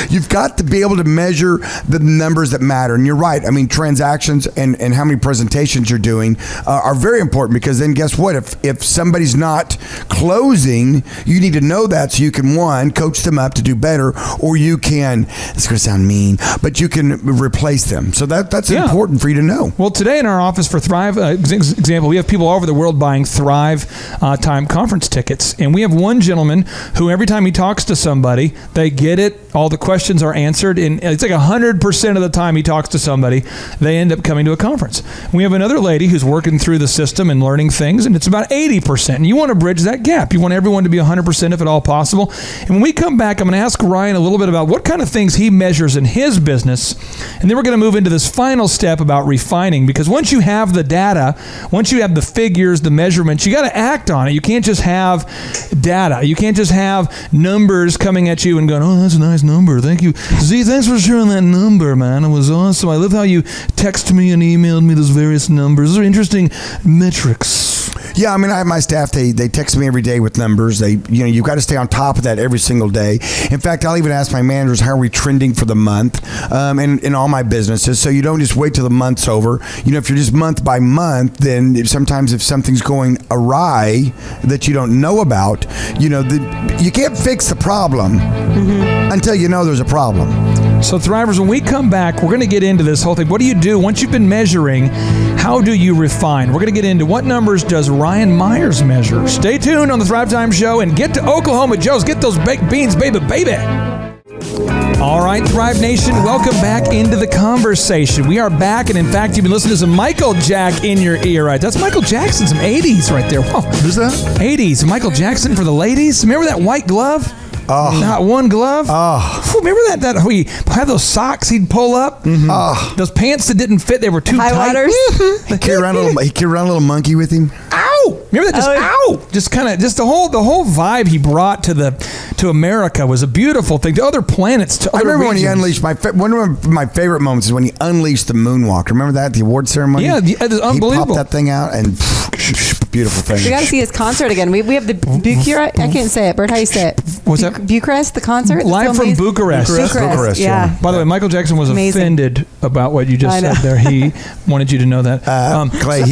you've got to be able to measure the numbers that matter. And you're right. I mean, transactions and how many presentations you're doing are very important, because then guess what? If somebody's not closing, you need to know that, so you can, one, coach them up to do better, or you can, it's going to sound mean, but you can replace them. So that's important for you to know. Well, today in our office for Thrive, example, we have people all over the world buying Thrivetime conference tickets. And we have one gentleman who every time he talks to somebody, they get it, all the questions are answered, and it's like 100% of the time he talks to somebody, they end up coming to a conference. We have another lady who's working through the system and learning things, and it's about 80%. And you want to bridge that gap. You want everyone to be 100% if at all possible. And when we come back, I'm going to ask Ryan a little bit about what kind of things he measures in his business. And then we're going to move into this final step about refining, because once you have the data, once you have the figures, the measurements, you got to act on it. You can't just have data. You can't just have numbers coming at you and going, oh, that's a nice number. Thank you. Z, thanks for sharing that number, man. It was awesome. I love how you text me and emailed me those various numbers. Those are interesting metrics. Yeah, I mean, I have my staff, they text me every day with numbers. You've got to stay on top of that every single day. In fact, I'll even ask my managers, how are we trending for the month in all my businesses, so you don't just wait till the month's over. If you're just month by month, then sometimes if something's going awry that you don't know about, you can't fix the problem until you know there's a problem. So Thrivers, when we come back, we're going to get into this whole thing. What do you do once you've been measuring? How do you refine? We're going to get into what numbers does Ryan Myers measure. Stay tuned on the Thrivetime Show and get to Oklahoma Joe's. Get those baked beans, baby. All right, Thrive Nation, welcome back into the conversation. We are back, and in fact, you've been listening to some Michael Jack in your ear, right? That's Michael Jackson, some 80s right there. Whoa. Who's that? 80s. Michael Jackson for the ladies. Remember that white glove? Oh. Not one glove. Oh. Remember that he had those socks he'd pull up? Mm-hmm. Oh. Those pants that didn't fit, they were too tight. Waters. He carried around a little monkey with him. Ow! Remember that? Just the whole vibe he brought to America was a beautiful thing. To other planets, to other remember regions. When he unleashed one of my favorite moments is when he unleashed the moonwalk. Remember that at the award ceremony? Yeah, it was unbelievable. He popped that thing out and beautiful thing. We got to see his concert again. We have the Bucharest. I can't say it. Bert, how you say it? What's that? Bucharest, the concert. Live from Bucharest. Bucharest. Yeah. By the way, Michael Jackson was offended about what you just said there. He wanted you to know that. Clay,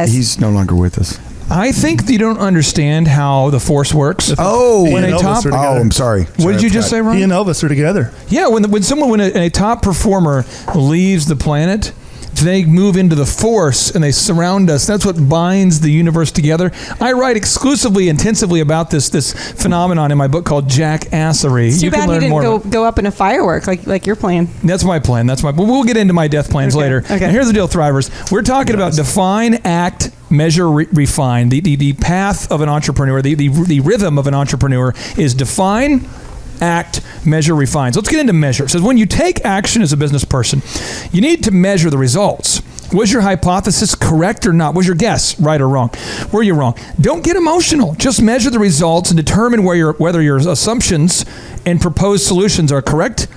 he's no longer with us. I think that you don't understand how the force works. Oh, He when and a Elvis top. are together. I'm sorry. What did you just say, Ron? He and Elvis are together. Yeah, when a top performer leaves the planet, they move into the force and they surround us. That's what binds the universe together. I write exclusively, intensively about this phenomenon in my book called Jackassery. It's too You can bad learn you more. didn't go up in a firework like your plan. That's my plan. But we'll get into my death plans later. Okay. Now, here's the deal, Thrivers. We're talking about define, act, measure, refine. The path of an entrepreneur, the rhythm of an entrepreneur is define, act, measure, refine. So let's get into measure. It says when you take action as a business person, you need to measure the results. Was your hypothesis correct or not? Was your guess right or wrong? Were you wrong? Don't get emotional. Just measure the results and determine whether your assumptions and proposed solutions are correct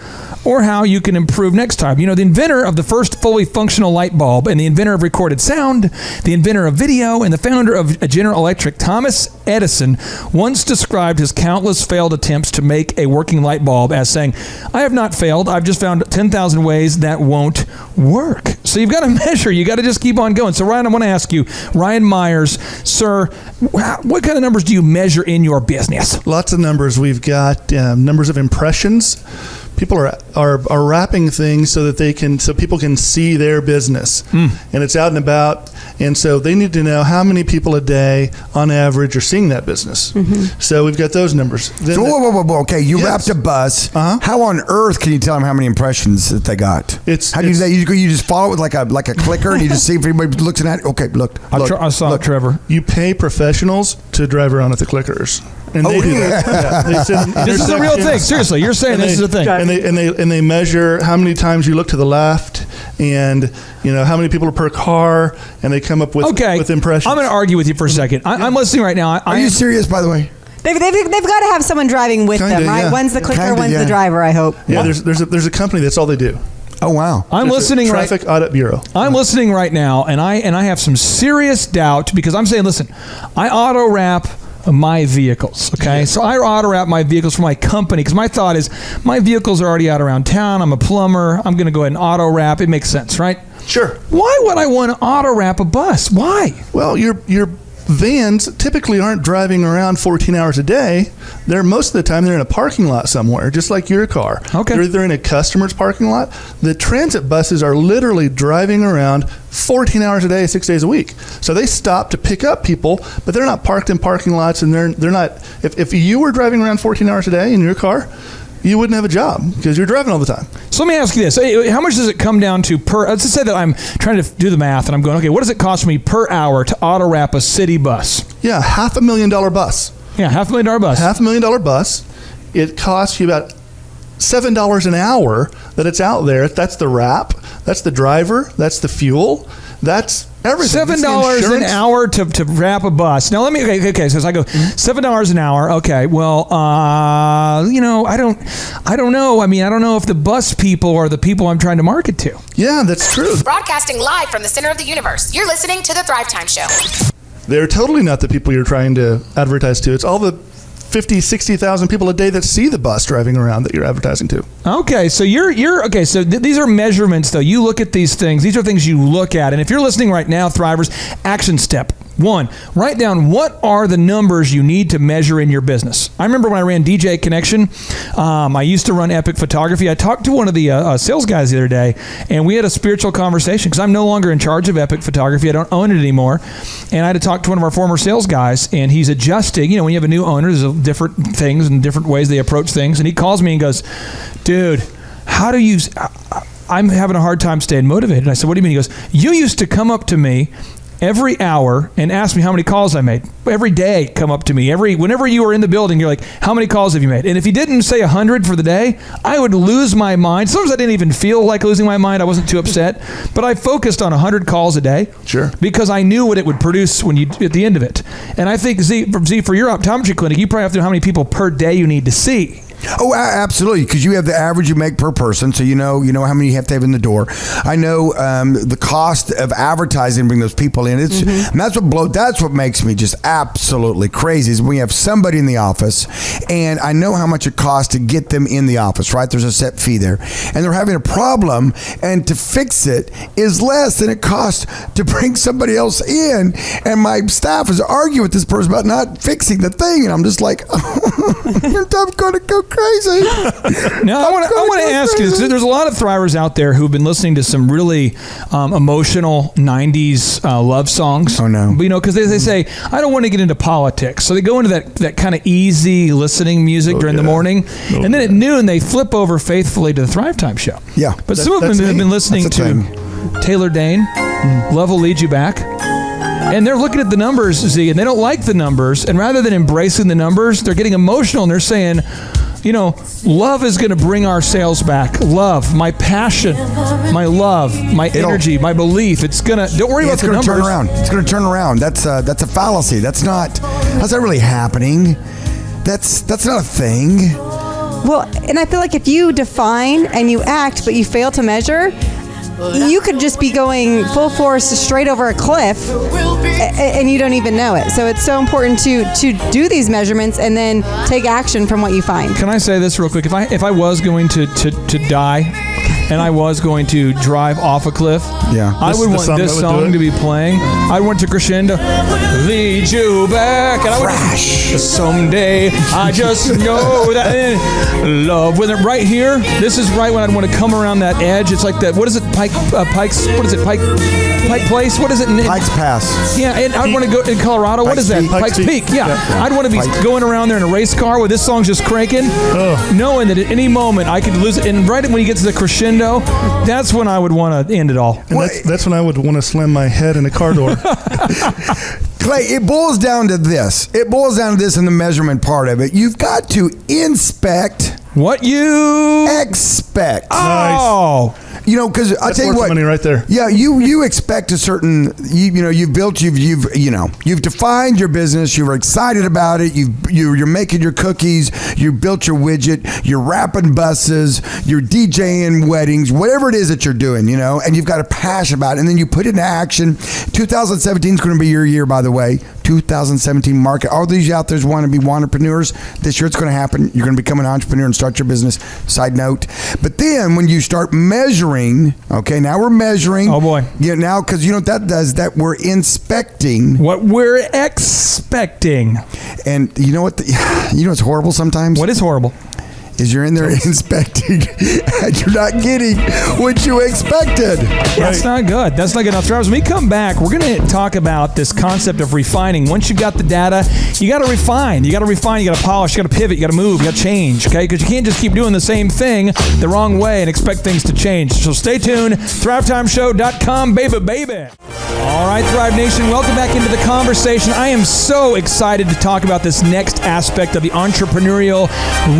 or how you can improve next time. You know, the inventor of the first fully functional light bulb and the inventor of recorded sound, the inventor of video, and the founder of General Electric, Thomas Edison, once described his countless failed attempts to make a working light bulb as saying, I have not failed. I've just found 10,000 ways that won't work. So you've got to measure. You got to just keep on going. So Ryan, I want to ask you, Ryan Myers, sir, what kind of numbers do you measure in your business? Lots of numbers. We've got numbers of impressions. People are wrapping things so people can see their business, and it's out and about, and so they need to know how many people a day on average are seeing that business. So we've got those numbers. Then So, whoa. Okay, you Yes. wrapped a bus. Uh-huh. How on earth can you tell them how many impressions that they got? How do you do that? You just follow it with like a clicker, and you just see if anybody looks at it. Okay, look. I saw it, Trevor. You pay professionals to drive around with the clickers, and they do that. Yeah, they sit in This is a real thing. intersections. Seriously, you're saying And this is a thing. And they measure how many times you look to the left, and how many people are per car, and they come up with impressions. I'm going to argue with you for a second. I'm listening right now. Are you serious, by the way? They've got to have someone driving with Kinda, them, right? yeah. One's the clicker, Kinda, one's yeah. the driver, I hope. Yeah, there's a company that's all they do. Oh wow! I'm listening right. Traffic Audit Bureau. I'm listening right now, and I have some serious doubt because I'm saying, listen, I auto wrap my vehicles. Okay, so I auto wrap my vehicles for my company because my thought is my vehicles are already out around town. I'm a plumber. I'm going to go ahead and auto wrap. It makes sense, right? Sure. Why would I want to auto wrap a bus? Why? Well, your vans typically aren't driving around 14 hours a day. Most of the time they're in a parking lot somewhere, just like your car. Okay. They're in a customer's parking lot. The transit buses are literally driving around 14 hours a day, 6 days a week. So they stop to pick up people, but they're not parked in parking lots, and they're not. If you were driving around 14 hours a day in your car, you wouldn't have a job because you're driving all the time. So let me ask you this. How much does it come down to per, let's just say that I'm trying to do the math and I'm going, okay, what does it cost me per hour to auto wrap a city bus? Yeah, $500,000 bus. Yeah, $500,000 bus. $500,000 bus. It costs you about $7 an hour that it's out there. That's the wrap. That's the driver. That's the fuel. That's everything. $7 an hour to wrap a bus. Now let me okay. So as I go, $7 an hour. Okay. Well, I don't know. I mean, I don't know if the bus people are the people I'm trying to market to. Yeah, that's true. Broadcasting live from the center of the universe. You're listening to the Thrivetime Show. They're totally not the people you're trying to advertise to. It's all the 50, 60,000 people a day that see the bus driving around that you're advertising to. Okay, so you're okay. So these are measurements, though. You look at these things. These are things you look at. And if you're listening right now, Thrivers, action step 1, write down what are the numbers you need to measure in your business. I remember when I ran DJ Connection, I used to run Epic Photography. I talked to one of the sales guys the other day, and we had a spiritual conversation because I'm no longer in charge of Epic Photography. I don't own it anymore. And I had to talk to one of our former sales guys, and he's adjusting. When you have a new owner, there's different things and different ways they approach things. And he calls me and goes, dude, how do you... I'm having a hard time staying motivated. And I said, what do you mean? He goes, you used to come up to me every hour and ask me how many calls I made. Every day, come up to me. Whenever you were in the building, you're like, how many calls have you made? And if he didn't say 100 for the day, I would lose my mind. Sometimes I didn't even feel like losing my mind. I wasn't too upset. But I focused on 100 calls a day. Sure. Because I knew what it would produce at the end of it. And I think, Z, for your optometry clinic, you probably have to know how many people per day you need to see. Oh, absolutely, because you have the average you make per person, so you know how many you have to have in the door. I know the cost of advertising, bring those people in. It's and that's what makes me just absolutely crazy is when you have somebody in the office, and I know how much it costs to get them in the office. Right, there's a set fee there, and they're having a problem, and to fix it is less than it costs to bring somebody else in. And my staff is arguing with this person about not fixing the thing, and I'm just like, I'm going to go crazy. Now, I want to ask you, there's a lot of Thrivers out there who've been listening to some really emotional 90s love songs. Oh, no. But, because they say, I don't want to get into politics. So they go into that kind of easy listening music during the morning. And then at noon, they flip over faithfully to the Thrivetime show. Yeah. But some of them have been listening to Taylor Dane, Love Will Lead You Back. And they're looking at the numbers, Z, and they don't like the numbers. And rather than embracing the numbers, they're getting emotional, and they're saying, love is going to bring our sales back. Love, my passion, my love, my energy, my belief. It's going to, don't worry about the numbers. Turn around. It's going to turn around. That's a fallacy. That's not really happening. That's not a thing. Well, and I feel like if you define and you act, but you fail to measure, you could just be going full force straight over a cliff and you don't even know it. So it's so important to do these measurements and then take action from what you find. Can I say this real quick? If I was going to die and I was going to drive off a cliff, I would want this song to be playing. I want to crescendo, lead you back, and I would someday. I just know that love with it right here. This is right when I'd want to come around that edge. It's like that. What is it? Pike Place? What is it? Pike's Pass. Yeah, and I'd want to go in Colorado. What is that? Pike's Peak. Yeah. I'd want to be going around there in a race car with this song just cranking, knowing that at any moment I could lose it. And right when you get to the crescendo, that's when I would want to end it all. And that's when I would want to slam my head in a car door. Clay, it boils down to this. It boils down to this in the measurement part of it. You've got to inspect what you expect. Oh. Nice. Because I tell you what, money right there. Yeah, you expect a certain. You've defined your business. You're excited about it. You're making your cookies. You built your widget. You're wrapping buses. You're DJing weddings. Whatever it is that you're doing, and you've got a passion about it, and then you put it into action. 2017 is going to be your year, by the way. 2017 market. All these out there want to be entrepreneurs. This year it's going to happen. You're going to become an entrepreneur and start your business. Side note. But then when you start measuring, okay, now we're measuring. Oh boy. Yeah, now because you know what that does? That we're inspecting what we're expecting. And you know what? What's horrible sometimes? What is horrible? Is you're in there inspecting and you're not getting what you expected. That's not good. That's not good. Now, Travis, when we come back, we're going to talk about this concept of refining. Once you've got the data, you got to refine. You got to polish, you got to pivot, you got to move, you got to change, okay? Because you can't just keep doing the same thing the wrong way and expect things to change. So stay tuned. ThriveTimeShow.com, baby. All right, Thrive Nation, welcome back into the conversation. I am so excited to talk about this next aspect of the entrepreneurial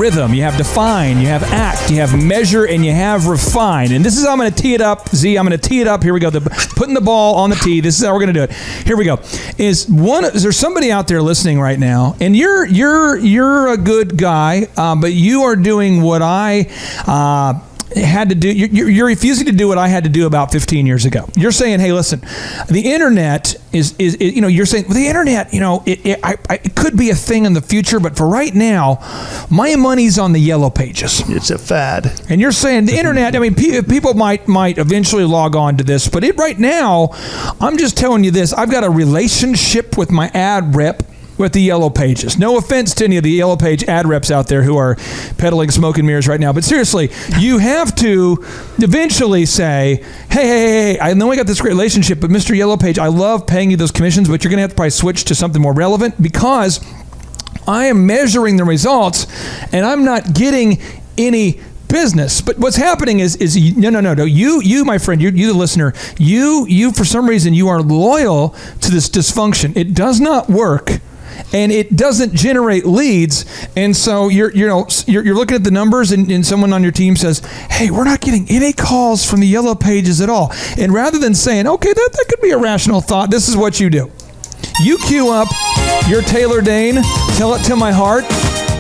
rhythm. You have define, you have act, you have measure, and you have refine. And this is how I'm going to tee it up. Z, I'm going to tee it up. Here we go. Putting the ball on the tee. This is how we're going to do it. Here we go. Is there somebody out there listening right now, and you're a good guy, but you are doing what I had to do. You're refusing to do what I had to do about 15 years ago. You're saying, hey, listen, the internet is you're saying, well, the internet, it could be a thing in the future, but for right now, my money's on the yellow pages. It's a fad. And you're saying the internet, people might eventually log on to this, but right now, I'm just telling you this, I've got a relationship with my ad rep with the yellow pages. No offense to any of the yellow page ad reps out there who are peddling smoke and mirrors right now, but seriously, you have to eventually say, hey, I know we got this great relationship, but Mr. Yellow Page, I love paying you those commissions, but you're going to have to probably switch to something more relevant because I am measuring the results and I'm not getting any business. But what's happening is no. You, my friend, you the listener, you for some reason you are loyal to this dysfunction. It does not work. And it doesn't generate leads, and so you're looking at the numbers, and someone on your team says, "Hey, we're not getting any calls from the yellow pages at all." And rather than saying, "Okay, that could be a rational thought," this is what you do: you queue up your Taylor Dane, "Tell It to My Heart,"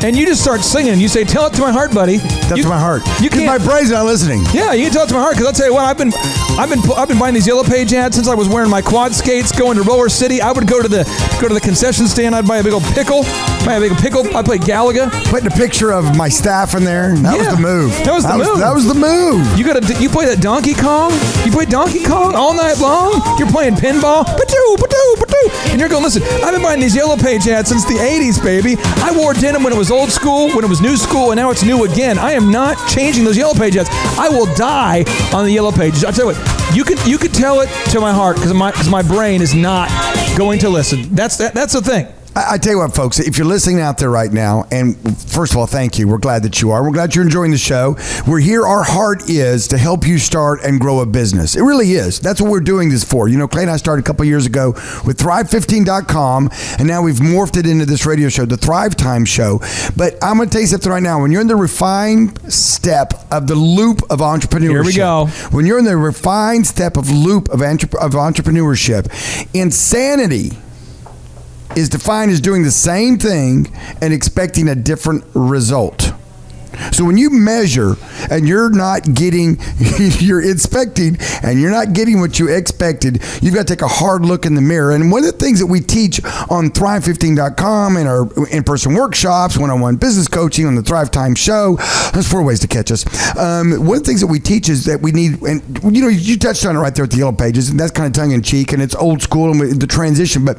and you just start singing. You say, "Tell it to my heart, buddy." That's my heart. You Because can't. my brain's not listening. Yeah, you can tell it to my heart. Because I'll tell you what, I've been buying these Yellow Page ads since I was wearing my quad skates, going to Roller City. I would go to the concession stand. I'd buy a big old pickle. I'd play Galaga. Putting a picture of my staff in there. That was the move. That was the move. That was the move. You play that Donkey Kong? You play Donkey Kong all night long? You're playing pinball? Patoo, patoo, patoo. And you're going, listen, I've been buying these Yellow Page ads since the 80s, baby. I wore denim when it was old school, when it was new school, and now it's new again. I am not changing those Yellow Page ads. I will die on the Yellow Pages. I'll tell you what, you could tell it to my heart because my brain is not going to listen. That's the thing. I tell you what, folks, if you're listening out there right now, and first of all, thank you. We're glad that you are. We're glad you're enjoying the show. We're here. Our heart is to help you start and grow a business. It really is. That's what we're doing this for. You know, Clay and I started a couple years ago with Thrive15.com, and now we've morphed it into this radio show, the Thrivetime show. But I'm going to tell you something right now. When you're in the refined step of the loop of entrepreneurship. Here we go. When you're in the refined step of loop of entrepreneurship, insanity is defined as doing the same thing and expecting a different result. So when you measure and you're not getting, you're inspecting and you're not getting what you expected, you've got to take a hard look in the mirror. And one of the things that we teach on Thrive15.com and our in-person workshops, one-on-one business coaching on the Thrive Time show, there's 4 ways to catch us. One of the things that we teach is that we need, and you know, you touched on it right there at the Yellow Pages, and that's kind of tongue-in-cheek, and it's old school and the transition, but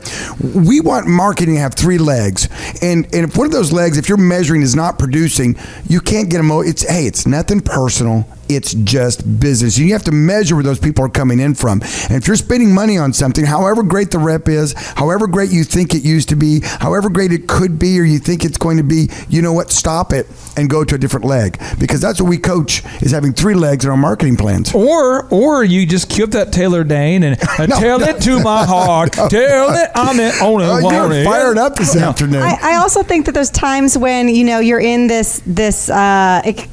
we want marketing to have 3 legs. And if one of those legs, if you're measuring, is not producing, you can't get them. It's nothing personal. It's just business. You have to measure where those people are coming in from. And if you're spending money on something, however great the rep is, however great you think it used to be, however great it could be, or you think it's going to be, you know what? Stop it and go to a different leg. Because that's what we coach, is having 3 legs in our marketing plans. Or you just cue up that Taylor Dane and tell it to my heart. Tell it I'm the only one. You're fired up this afternoon. I also think that there's times when, you know, you're in this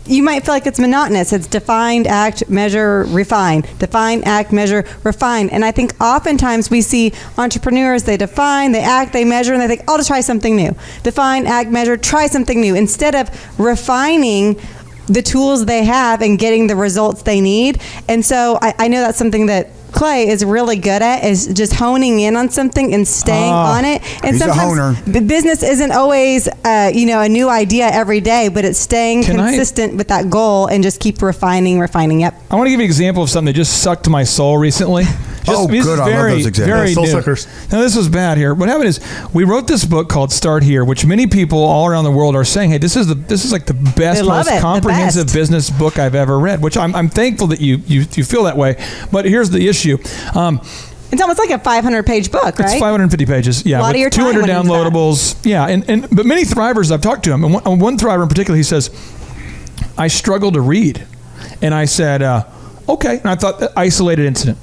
you might feel like it's monotonous. It's defined, act, measure, refine. Define, act, measure, refine. And I think oftentimes we see entrepreneurs, they define, they act, they measure, and they think, I'll just try something new. Define, act, measure, try something new. Instead of refining the tools they have and getting the results they need. And so I know that's something that Clay is really good at, is just honing in on something and staying on it. And he's sometimes a honer. Business isn't always, a new idea every day, but it's staying consistent with that goal and just keep refining. Yep. I want to give you an example of something that just sucked to my soul recently. Good. I love those examples. Very soul new. suckers. Now, this was bad here. What happened is we wrote this book called Start Here, which many people all around the world are saying, hey, this is like the best, most comprehensive business book I've ever read, which I'm thankful that you feel that way. But here's the issue. It's almost like a 500-page book, right? It's 550 pages. Yeah, a lot of your 200 time downloadables. Yeah, but many Thrivers I've talked to him, and one Thriver in particular, he says, I struggle to read. And I said, okay. And I thought, isolated incident.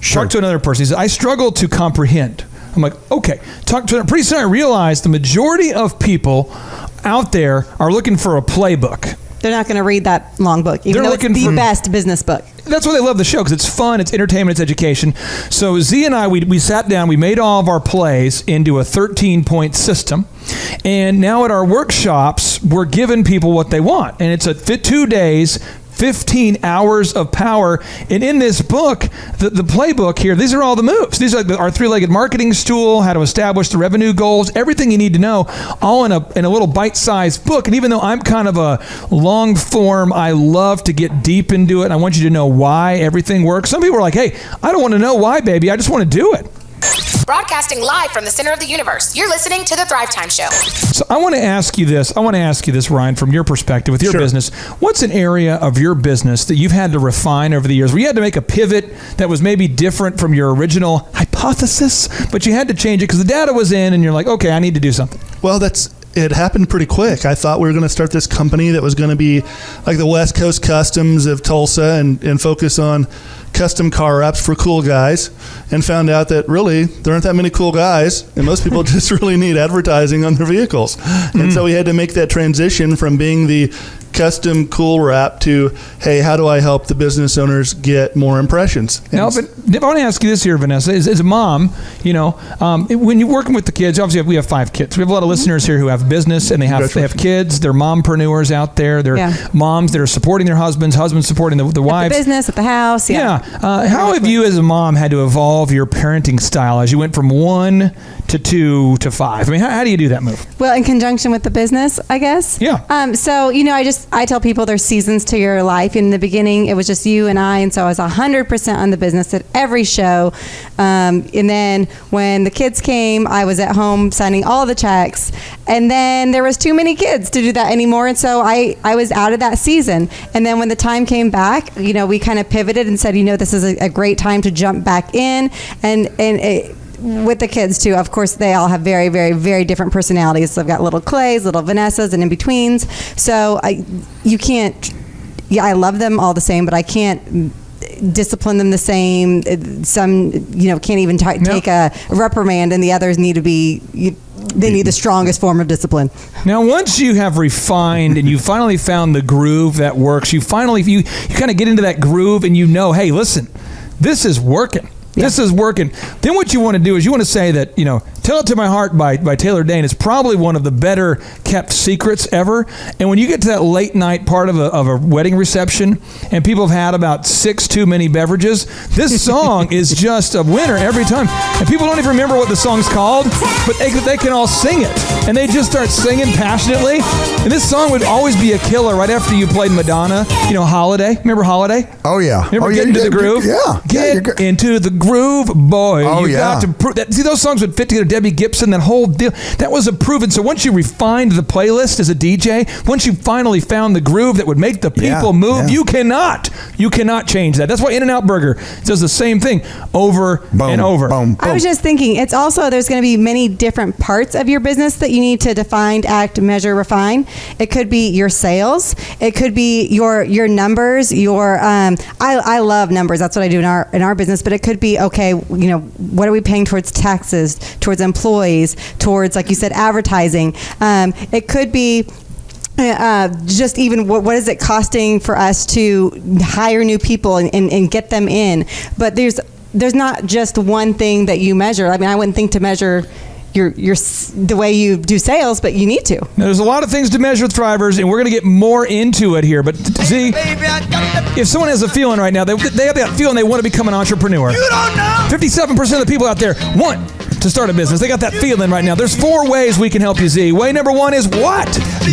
Sure. Talk to another person. He said, I struggle to comprehend. I'm like, okay. Pretty soon I realized the majority of people out there are looking for a playbook. They're not going to read that long book, even though it's the best business book. That's why they love the show, because it's fun, it's entertainment, it's education. So Z and I, we sat down, we made all of our plays into a 13-point system. And now at our workshops, we're giving people what they want. And it's 2 days, 15 hours of power. And in this book, the playbook here, these are all the moves. These are our 3-legged marketing stool, how to establish the revenue goals, everything you need to know, all in a little bite-sized book. And even though I'm kind of a long form, I love to get deep into it. And I want you to know why everything works. Some people are like, hey, I don't want to know why, baby. I just want to do it. Broadcasting live from the center of the universe. You're listening to the Thrivetime Show. So I want to ask you this, Ryan, from your perspective with your business. What's an area of your business that you've had to refine over the years, where you had to make a pivot that was maybe different from your original hypothesis, but you had to change it because the data was in and you're like, okay, I need to do something? Well, it happened pretty quick. I thought we were going to start this company that was going to be like the West Coast Customs of Tulsa and focus on custom car wraps for cool guys, and found out that really there aren't that many cool guys, and most people just really need advertising on their vehicles. And so we had to make that transition from being the custom cool wrap to, hey, how do I help the business owners get more impressions? Now, but I want to ask you this here, Vanessa. As a mom, when you're working with the kids, obviously we have 5 kids. We have a lot of listeners here who have business and they have kids. They're mompreneurs out there. They're moms that are supporting their husbands supporting the wives. The business, at the house. Yeah. How have you as a mom had to evolve your parenting style as you went from 1 to 2 to 5? I mean, how do you do that move? Well, in conjunction with the business, I guess. Yeah. So, I tell people there's seasons to your life. In the beginning, it was just you and I, and so I was 100% on the business at every show. And then when the kids came, I was at home signing all the checks. And then there was too many kids to do that anymore, and so I was out of that season. And then when the time came back, we kind of pivoted and said, this is a great time to jump back in. And with the kids too, of course, they all have very, very, very different personalities. So I've got little Clays, little Vanessas, and in betweens. So I love them all the same, but I can't discipline them the same. Some, can't even take a reprimand, and the others need to be. They need the strongest form of discipline. Now, once you have refined and you finally found the groove that works, you kind of get into that groove and hey, listen, this is working. This is working. Then what you want to do is you want to say that, Tell It to My Heart by Taylor Dane is probably one of the better kept secrets ever. And when you get to that late night part of a wedding reception and people have had about 6 too many beverages, this song is just a winner every time. And people don't even remember what the song's called, but they can all sing it. And they just start singing passionately. And this song would always be a killer right after you played Madonna, Holiday. Remember Holiday? Oh, yeah. Remember Get Into the Groove? Yeah. Get into the groove, boy. Oh, you got to prove that. See, those songs would fit together. Debbie Gibson, that whole deal. That was a proven. So once you refined the playlist as a DJ, once you finally found the groove that would make the people move, you cannot change that. That's why In-N-Out Burger does the same thing over and over. Boom. I was just thinking, it's also, there's going to be many different parts of your business that you need to define, act, measure, refine. It could be your sales. It could be your numbers. I love numbers. That's what I do in our business. But it could be, okay, what are we paying towards taxes, towards employees, towards, like you said, advertising. It could be just even what is it costing for us to hire new people and get them in. But there's not just one thing that you measure. I mean, I wouldn't think to measure the way you do sales, but you need to. Now, there's a lot of things to measure with Thrivers, and we're going to get more into it here. But see, if someone has a feeling right now, they have that feeling they want to become an entrepreneur. You don't know. 57% of the people out there want to start a business. They got that feeling right now. There's 4 ways we can help you, Z. Way number 1 is what?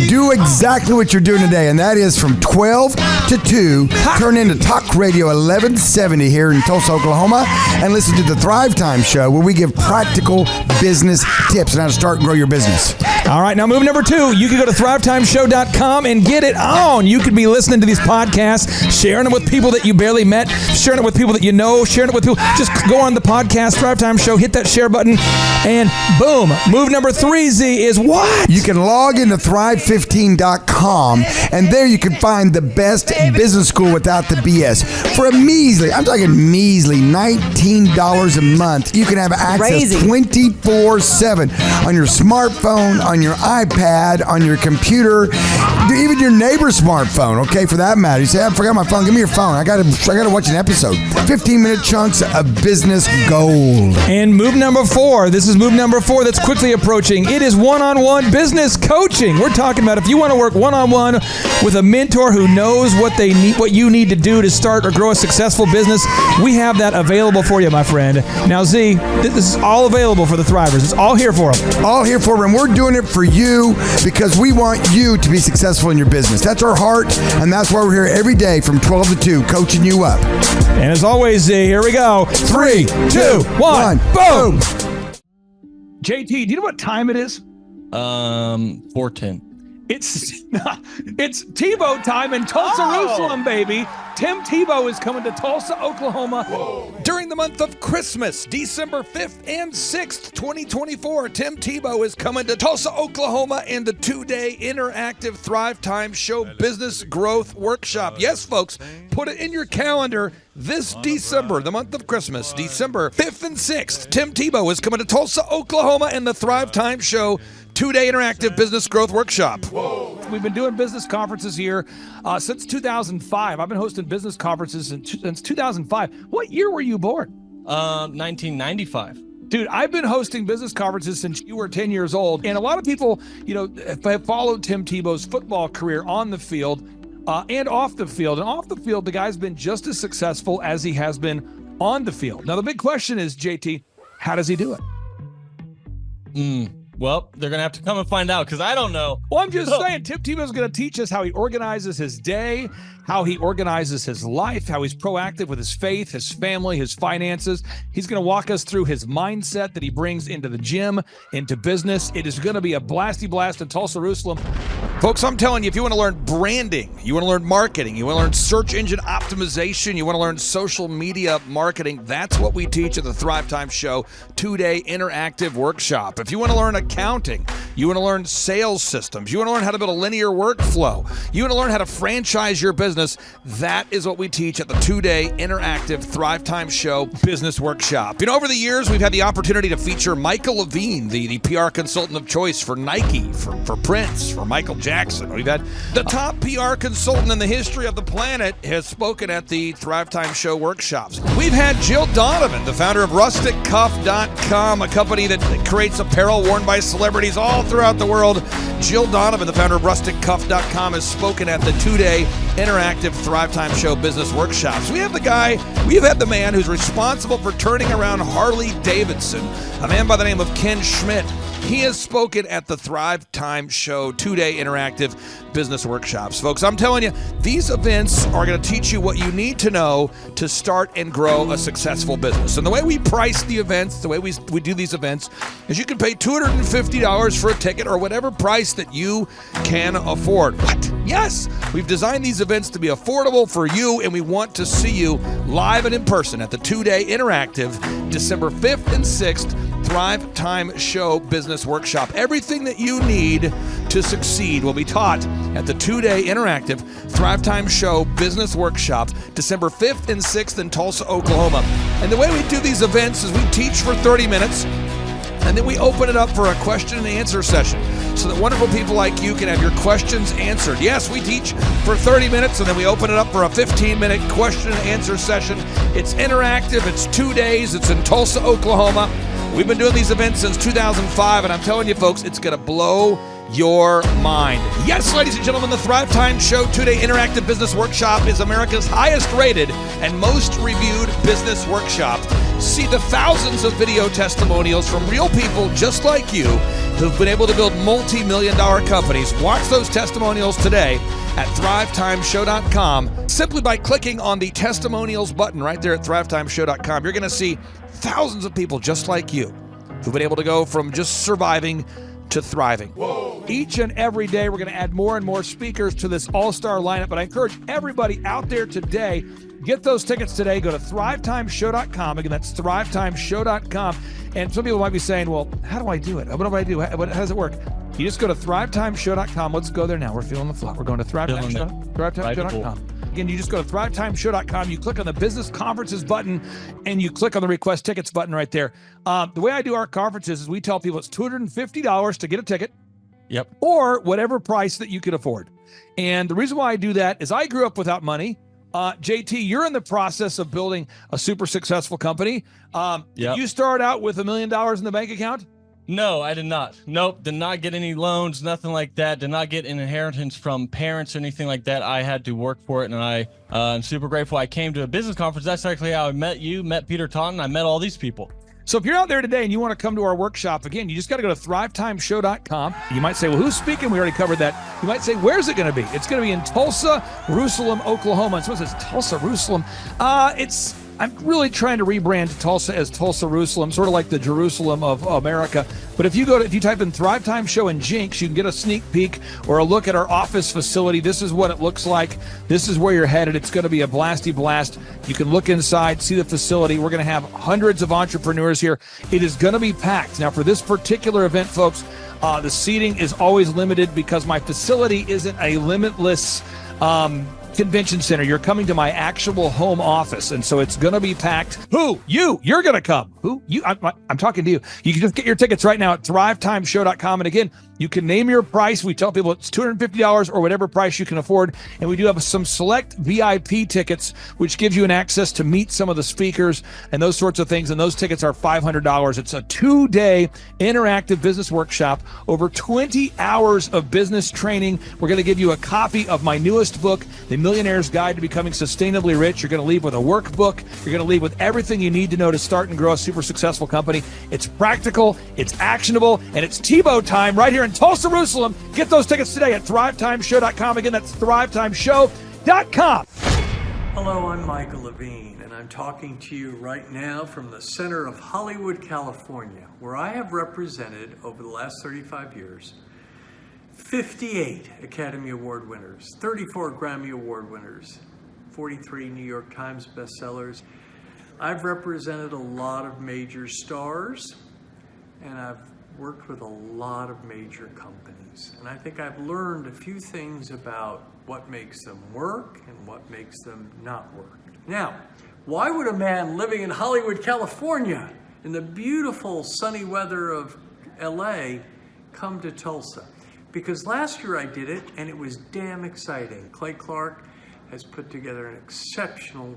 Do exactly what you're doing today, and that is from 12 to 2, turn into Talk Radio 1170 here in Tulsa, Oklahoma, and listen to the Thrivetime Show, where we give practical business tips on how to start and grow your business. All right, now move number 2. You can go to thrivetimeshow.com and get it on. You could be listening to these podcasts, sharing them with people that you barely met, sharing it with people that you know, sharing it with people. Just go on the podcast, Thrivetime Show, hit that share button, and boom. Move number 3, Z, is what? You can log into Thrive15.com, and there you can find the best business school without the BS. For a measly, I'm talking measly, $19 a month, you can have access 24/7 on your smartphone, on your iPad, on your computer, even your neighbor's smartphone, okay, for that matter. You say, I forgot my phone, give me your phone. I gotta watch an episode. 15-minute chunks of business gold. And move number 4. This is move number 4 that's quickly approaching. It is one-on-one business coaching. We're talking about if you want to work one-on-one with a mentor who knows what they need, what you need to do to start or grow a successful business, we have that available for you, my friend. Now, Z, this is all available for the Thrivers. It's all here for them. All here for them. And we're doing it for you because we want you to be successful in your business. That's our heart, and that's why we're here every day from 12 to 2, coaching you up. And as always, Z, here we go. 3, 2, 1, boom! JT, do you know what time it is? 4:10. It's Tebow time in Tulsa, Jerusalem, baby. Tim Tebow is coming to Tulsa, Oklahoma. During the month of Christmas, December 5th and 6th, 2024, Tim Tebow is coming to Tulsa, Oklahoma in the 2-day interactive Thrivetime Show Business Growth Workshop. Yes, folks, put it in your calendar. This December, the month of Christmas, December 5th and 6th, Tim Tebow is coming to Tulsa, Oklahoma in the Thrivetime Show 2-day interactive business growth workshop. We've been doing business conferences here since 2005. I've been hosting business conferences since 2005. What year were you born? 1995. Dude, I've been hosting business conferences since you were 10 years old. And a lot of people, have followed Tim Tebow's football career on the field and off the field. And off the field, the guy's been just as successful as he has been on the field. Now, the big question is, JT, how does he do it? Well, they're going to have to come and find out because I don't know. Well, I'm just saying, Tim Tebow's going to teach us how he organizes his day, how he organizes his life, how he's proactive with his faith, his family, his finances. He's going to walk us through his mindset that he brings into the gym, into business. It is going to be a blasty blast in Tulsa, Jerusalem. Folks, I'm telling you, if you want to learn branding, you want to learn marketing, you want to learn search engine optimization, you want to learn social media marketing, that's what we teach at the Thrivetime Show 2-day interactive workshop. If you want to learn accounting, you want to learn sales systems, you want to learn how to build a linear workflow, you want to learn how to franchise your business, that is what we teach at the 2-day interactive Thrivetime Show business workshop. Over the years, we've had the opportunity to feature Michael Levine, the PR consultant of choice for Nike, for Prince, for Michael Jackson. We've had the top PR consultant in the history of the planet has spoken at the Thrivetime Show workshops. We've had Jill Donovan, the founder of RusticCuff.com, a company that creates apparel worn by celebrities all throughout the world. Jill Donovan, the founder of RusticCuff.com, has spoken at the 2-day interactive Thrivetime Show business workshops. We have had the man who's responsible for turning around Harley Davidson, a man by the name of Ken Schmidt. He has spoken at the Thrivetime Show 2-day interactive business workshops. Folks, I'm telling you, these events are going to teach you what you need to know to start and grow a successful business. And the way we price the events, the way we do these events, is you can pay $250 for a ticket or whatever price that you can afford. What? Yes, we've designed these events to be affordable for you, and we want to see you live and in person at the 2-day interactive December 5th and 6th Thrivetime Show Business Workshop. Everything that you need to succeed will be taught at the 2-day interactive Thrivetime Show Business Workshop, December 5th and 6th in Tulsa, Oklahoma. And the way we do these events is we teach for 30 minutes, and then we open it up for a question and answer session so that wonderful people like you can have your questions answered. Yes, we teach for 30 minutes, and then we open it up for a 15-minute question and answer session. It's interactive. It's 2 days. It's in Tulsa, Oklahoma. We've been doing these events since 2005, and I'm telling you, folks, it's going to blow your mind. Yes, ladies and gentlemen, the Thrivetime Show 2-day interactive business workshop is America's highest rated and most reviewed business workshop. See the thousands of video testimonials from real people just like you who've been able to build multi-million-dollar companies. Watch those testimonials today at thrivetimeshow.com. Simply by clicking on the testimonials button right there at thrivetimeshow.com, you're going to see thousands of people just like you who've been able to go from just surviving to thriving. Whoa. Each and every day, we're going to add more and more speakers to this all-star lineup, but I encourage everybody out there today, get those tickets today. Go to thrivetimeshow.com. Again, that's thrivetimeshow.com. And some people might be saying, well, how do I do it? What do I do? How does it work? You just go to thrivetimeshow.com. Let's go there now. We're feeling the flow. We're going to thrivetimeshow.com. Again, you just go to thrivetimeshow.com. You click on the business conferences button, and you click on the request tickets button right there. The way I do our conferences is we tell people it's $250 to get a ticket. Yep. Or whatever price that you can afford. And the reason why I do that is I grew up without money. JT, you're in the process of building a super successful company. Yep. You start out with $1 million in the bank account? No, I did not. Nope, did not get any loans, nothing like that. Did not get an inheritance from parents or anything like that. I had to work for it, and I'm super grateful. I came to a business conference. That's actually how I met you, met Peter Taunton. I met all these people. So if you're out there today and you want to come to our workshop, again, you just got to go to thrivetimeshow.com. You might say, well, who's speaking? We already covered that. You might say, where's it going to be? It's going to be in Tulsa, Jerusalem, Oklahoma. And someone says, Tulsa, Jerusalem. I'm really trying to rebrand Tulsa as Tulsa, Jerusalem, sort of like the Jerusalem of America. But if you type in Thrivetime Show and Jinx, you can get a sneak peek or a look at our office facility. This is what it looks like. This is where you're headed. It's going to be a blasty blast. You can look inside, see the facility. We're going to have hundreds of entrepreneurs here. It is going to be packed. Now, for this particular event, folks, the seating is always limited because my facility isn't a limitless convention center. You're coming to my actual home office, and so it's going to be packed. Who? You. You're going to come. Who? You. I'm talking to you. You can just get your tickets right now at thrivetimeshow.com. And again, you can name your price. We tell people it's $250 or whatever price you can afford. And we do have some select VIP tickets, which gives you an access to meet some of the speakers and those sorts of things. And those tickets are $500. It's a 2-day interactive business workshop, over 20 hours of business training. We're going to give you a copy of my newest book, The Millionaire's Guide to Becoming Sustainably Rich. You're going to leave with a workbook. You're going to leave with everything you need to know to start and grow a super successful company. It's practical, it's actionable, and it's Tebow time right here in Tulsa, Jerusalem. Get those tickets today at thrivetimeshow.com. Again, that's thrivetimeshow.com. Hello, I'm Michael Levine, and I'm talking to you right now from the center of Hollywood, California, where I have represented over the last 35 years 58 Academy Award winners, 34 Grammy Award winners, 43 New York Times bestsellers. I've represented a lot of major stars, and I've worked with a lot of major companies. And I think I've learned a few things about what makes them work and what makes them not work. Now, why would a man living in Hollywood, California, in the beautiful sunny weather of LA, come to Tulsa? Because last year I did it, and it was damn exciting. Clay Clark has put together an exceptional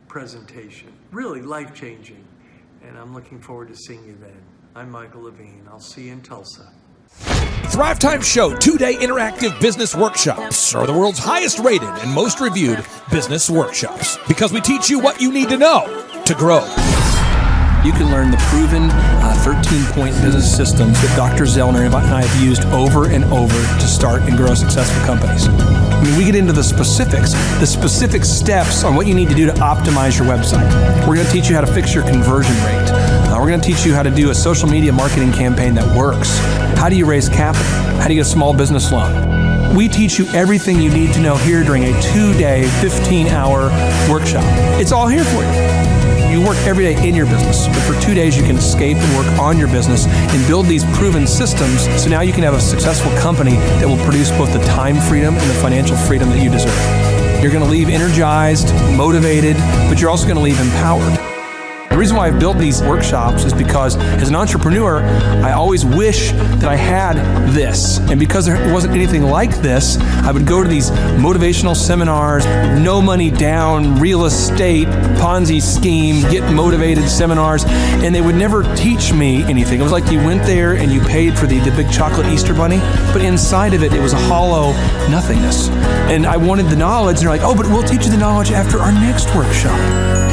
presentation, really life-changing, and I'm looking forward to seeing you then. I'm Michael Levine. I'll see you in Tulsa. Thrivetime Show 2-day interactive business workshops are the world's highest rated and most reviewed business workshops, because we teach you what you need to know to grow. You can learn the proven 13-point business systems that Dr. Zellner and I have used over and over to start and grow successful companies. I mean, we get into the specific steps on what you need to do to optimize your website. We're going to teach you how to fix your conversion rate. We're going to teach you how to do a social media marketing campaign that works. How do you raise capital? How do you get a small business loan? We teach you everything you need to know here during a 2-day, 15-hour workshop. It's all here for you. You work every day in your business, but for 2 days you can escape and work on your business and build these proven systems, so now you can have a successful company that will produce both the time freedom and the financial freedom that you deserve. You're going to leave energized, motivated, but you're also going to leave empowered. The reason why I've built these workshops is because as an entrepreneur, I always wish that I had this. And because there wasn't anything like this, I would go to these motivational seminars, no money down, real estate, Ponzi scheme, get motivated seminars, and they would never teach me anything. It was like you went there and you paid for the big chocolate Easter bunny, but inside of it, it was a hollow nothingness. And I wanted the knowledge, and they're like, oh, but we'll teach you the knowledge after our next workshop.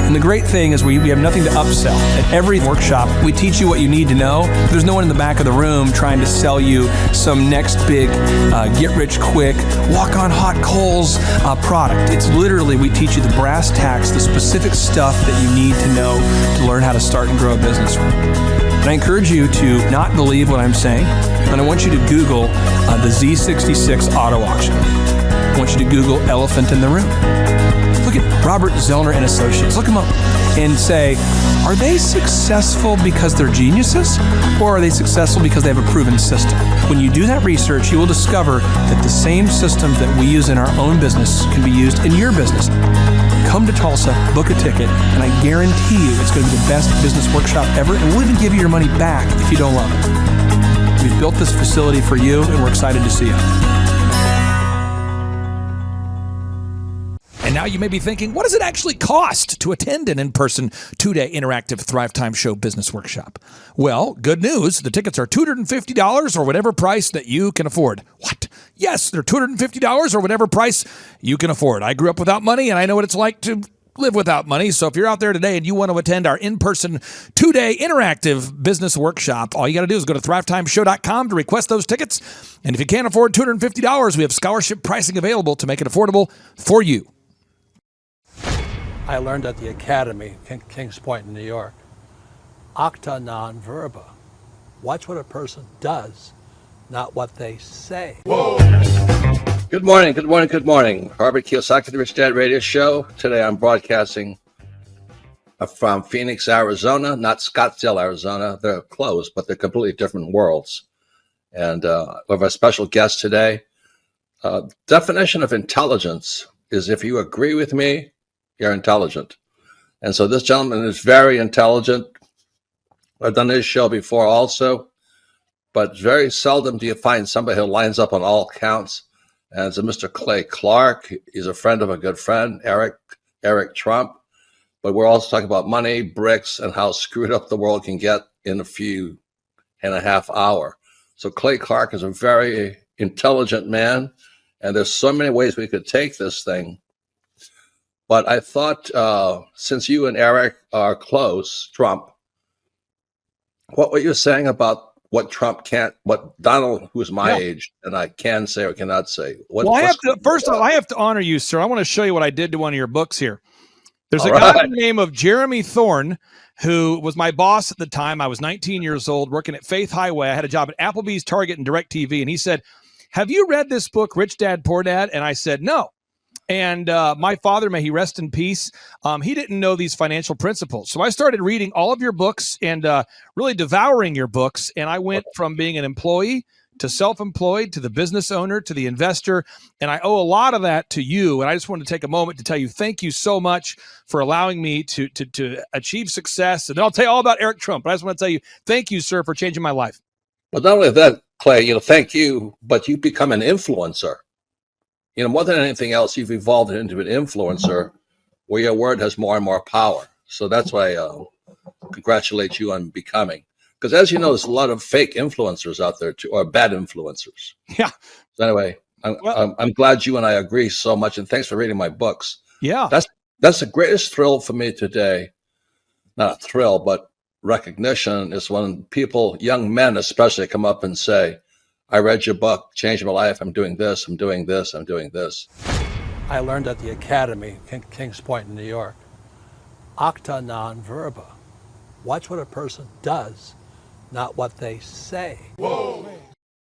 And the great thing is we have nothing to upsell. At every workshop, we teach you what you need to know. There's no one in the back of the room trying to sell you some next big get-rich-quick, walk-on-hot coals product. It's literally, we teach you the brass tacks, the specific stuff that you need to know to learn how to start and grow a business. And I encourage you to not believe what I'm saying, and I want you to Google the Z66 auto auction. I want you to Google elephant in the room. Look at Robert Zellner and Associates. Look them up and say, are they successful because they're geniuses, or are they successful because they have a proven system? When you do that research, you will discover that the same systems that we use in our own business can be used in your business. Come to Tulsa, book a ticket, and I guarantee you it's going to be the best business workshop ever, and we'll even give you your money back if you don't love it. We've built this facility for you, and we're excited to see you. And now you may be thinking, what does it actually cost to attend an in-person 2-day interactive Thrivetime Show business workshop? Well, good news. The tickets are $250 or whatever price that you can afford. What? Yes, they're $250 or whatever price you can afford. I grew up without money, and I know what it's like to live without money. So if you're out there today and you want to attend our in-person 2-day interactive business workshop, all you got to do is go to thrivetimeshow.com to request those tickets. And if you can't afford $250, we have scholarship pricing available to make it affordable for you. I learned at the Academy in Kings Point in New York. Acta non verba. Watch what a person does, not what they say. Whoa. Good morning, good morning, good morning. Robert Kiyosaki, the Rich Dad Radio Show. Today I'm broadcasting from Phoenix, Arizona, not Scottsdale, Arizona. They're close, but they're completely different worlds. And we have a special guest today, definition of intelligence is if you agree with me, you're intelligent. And so this gentleman is very intelligent. I've done his show before also, but very seldom do you find somebody who lines up on all counts. And so Mr. Clay Clark, he's a friend of a good friend, Eric Trump. But we're also talking about money, bricks, and how screwed up the world can get in a few and a half hour. So Clay Clark is a very intelligent man, and there's so many ways we could take this thing. But I thought, since you and Eric are close, Trump, what were you saying about what Trump can't, what Donald, who's my age, and I can say or cannot say? Well, first of all, I have to honor you, sir. I want to show you what I did to one of your books here. There's a guy by the name of Jeremy Thorne, who was my boss at the time. I was 19 years old, working at Faith Highway. I had a job at Applebee's, Target, and DirecTV. And he said, "Have you read this book, Rich Dad, Poor Dad?" And I said, "No." And my father, may he rest in peace, he didn't know these financial principles. So I started reading all of your books and really devouring your books. And I went from being an employee to self-employed, to the business owner, to the investor. And I owe a lot of that to you. And I just wanted to take a moment to tell you, thank you so much for allowing me to achieve success. And then I'll tell you all about Eric Trump. But I just want to tell you, thank you, sir, for changing my life. But not only that, Clay, thank you, but you become an influencer. More than anything else, you've evolved into an influencer where your word has more and more power. So that's why I congratulate you on becoming. Because as you know, there's a lot of fake influencers out there too, or bad influencers. Yeah. So anyway, I'm glad you and I agree so much, and thanks for reading my books. Yeah. That's the greatest thrill for me today. Not a thrill, but recognition is when people, young men especially, come up and say, "I read your book, changed my life. I'm doing this, I'm doing this, I'm doing this." I learned at the Academy, Kings Point in New York, acta non verba. Watch what a person does, not what they say. Whoa.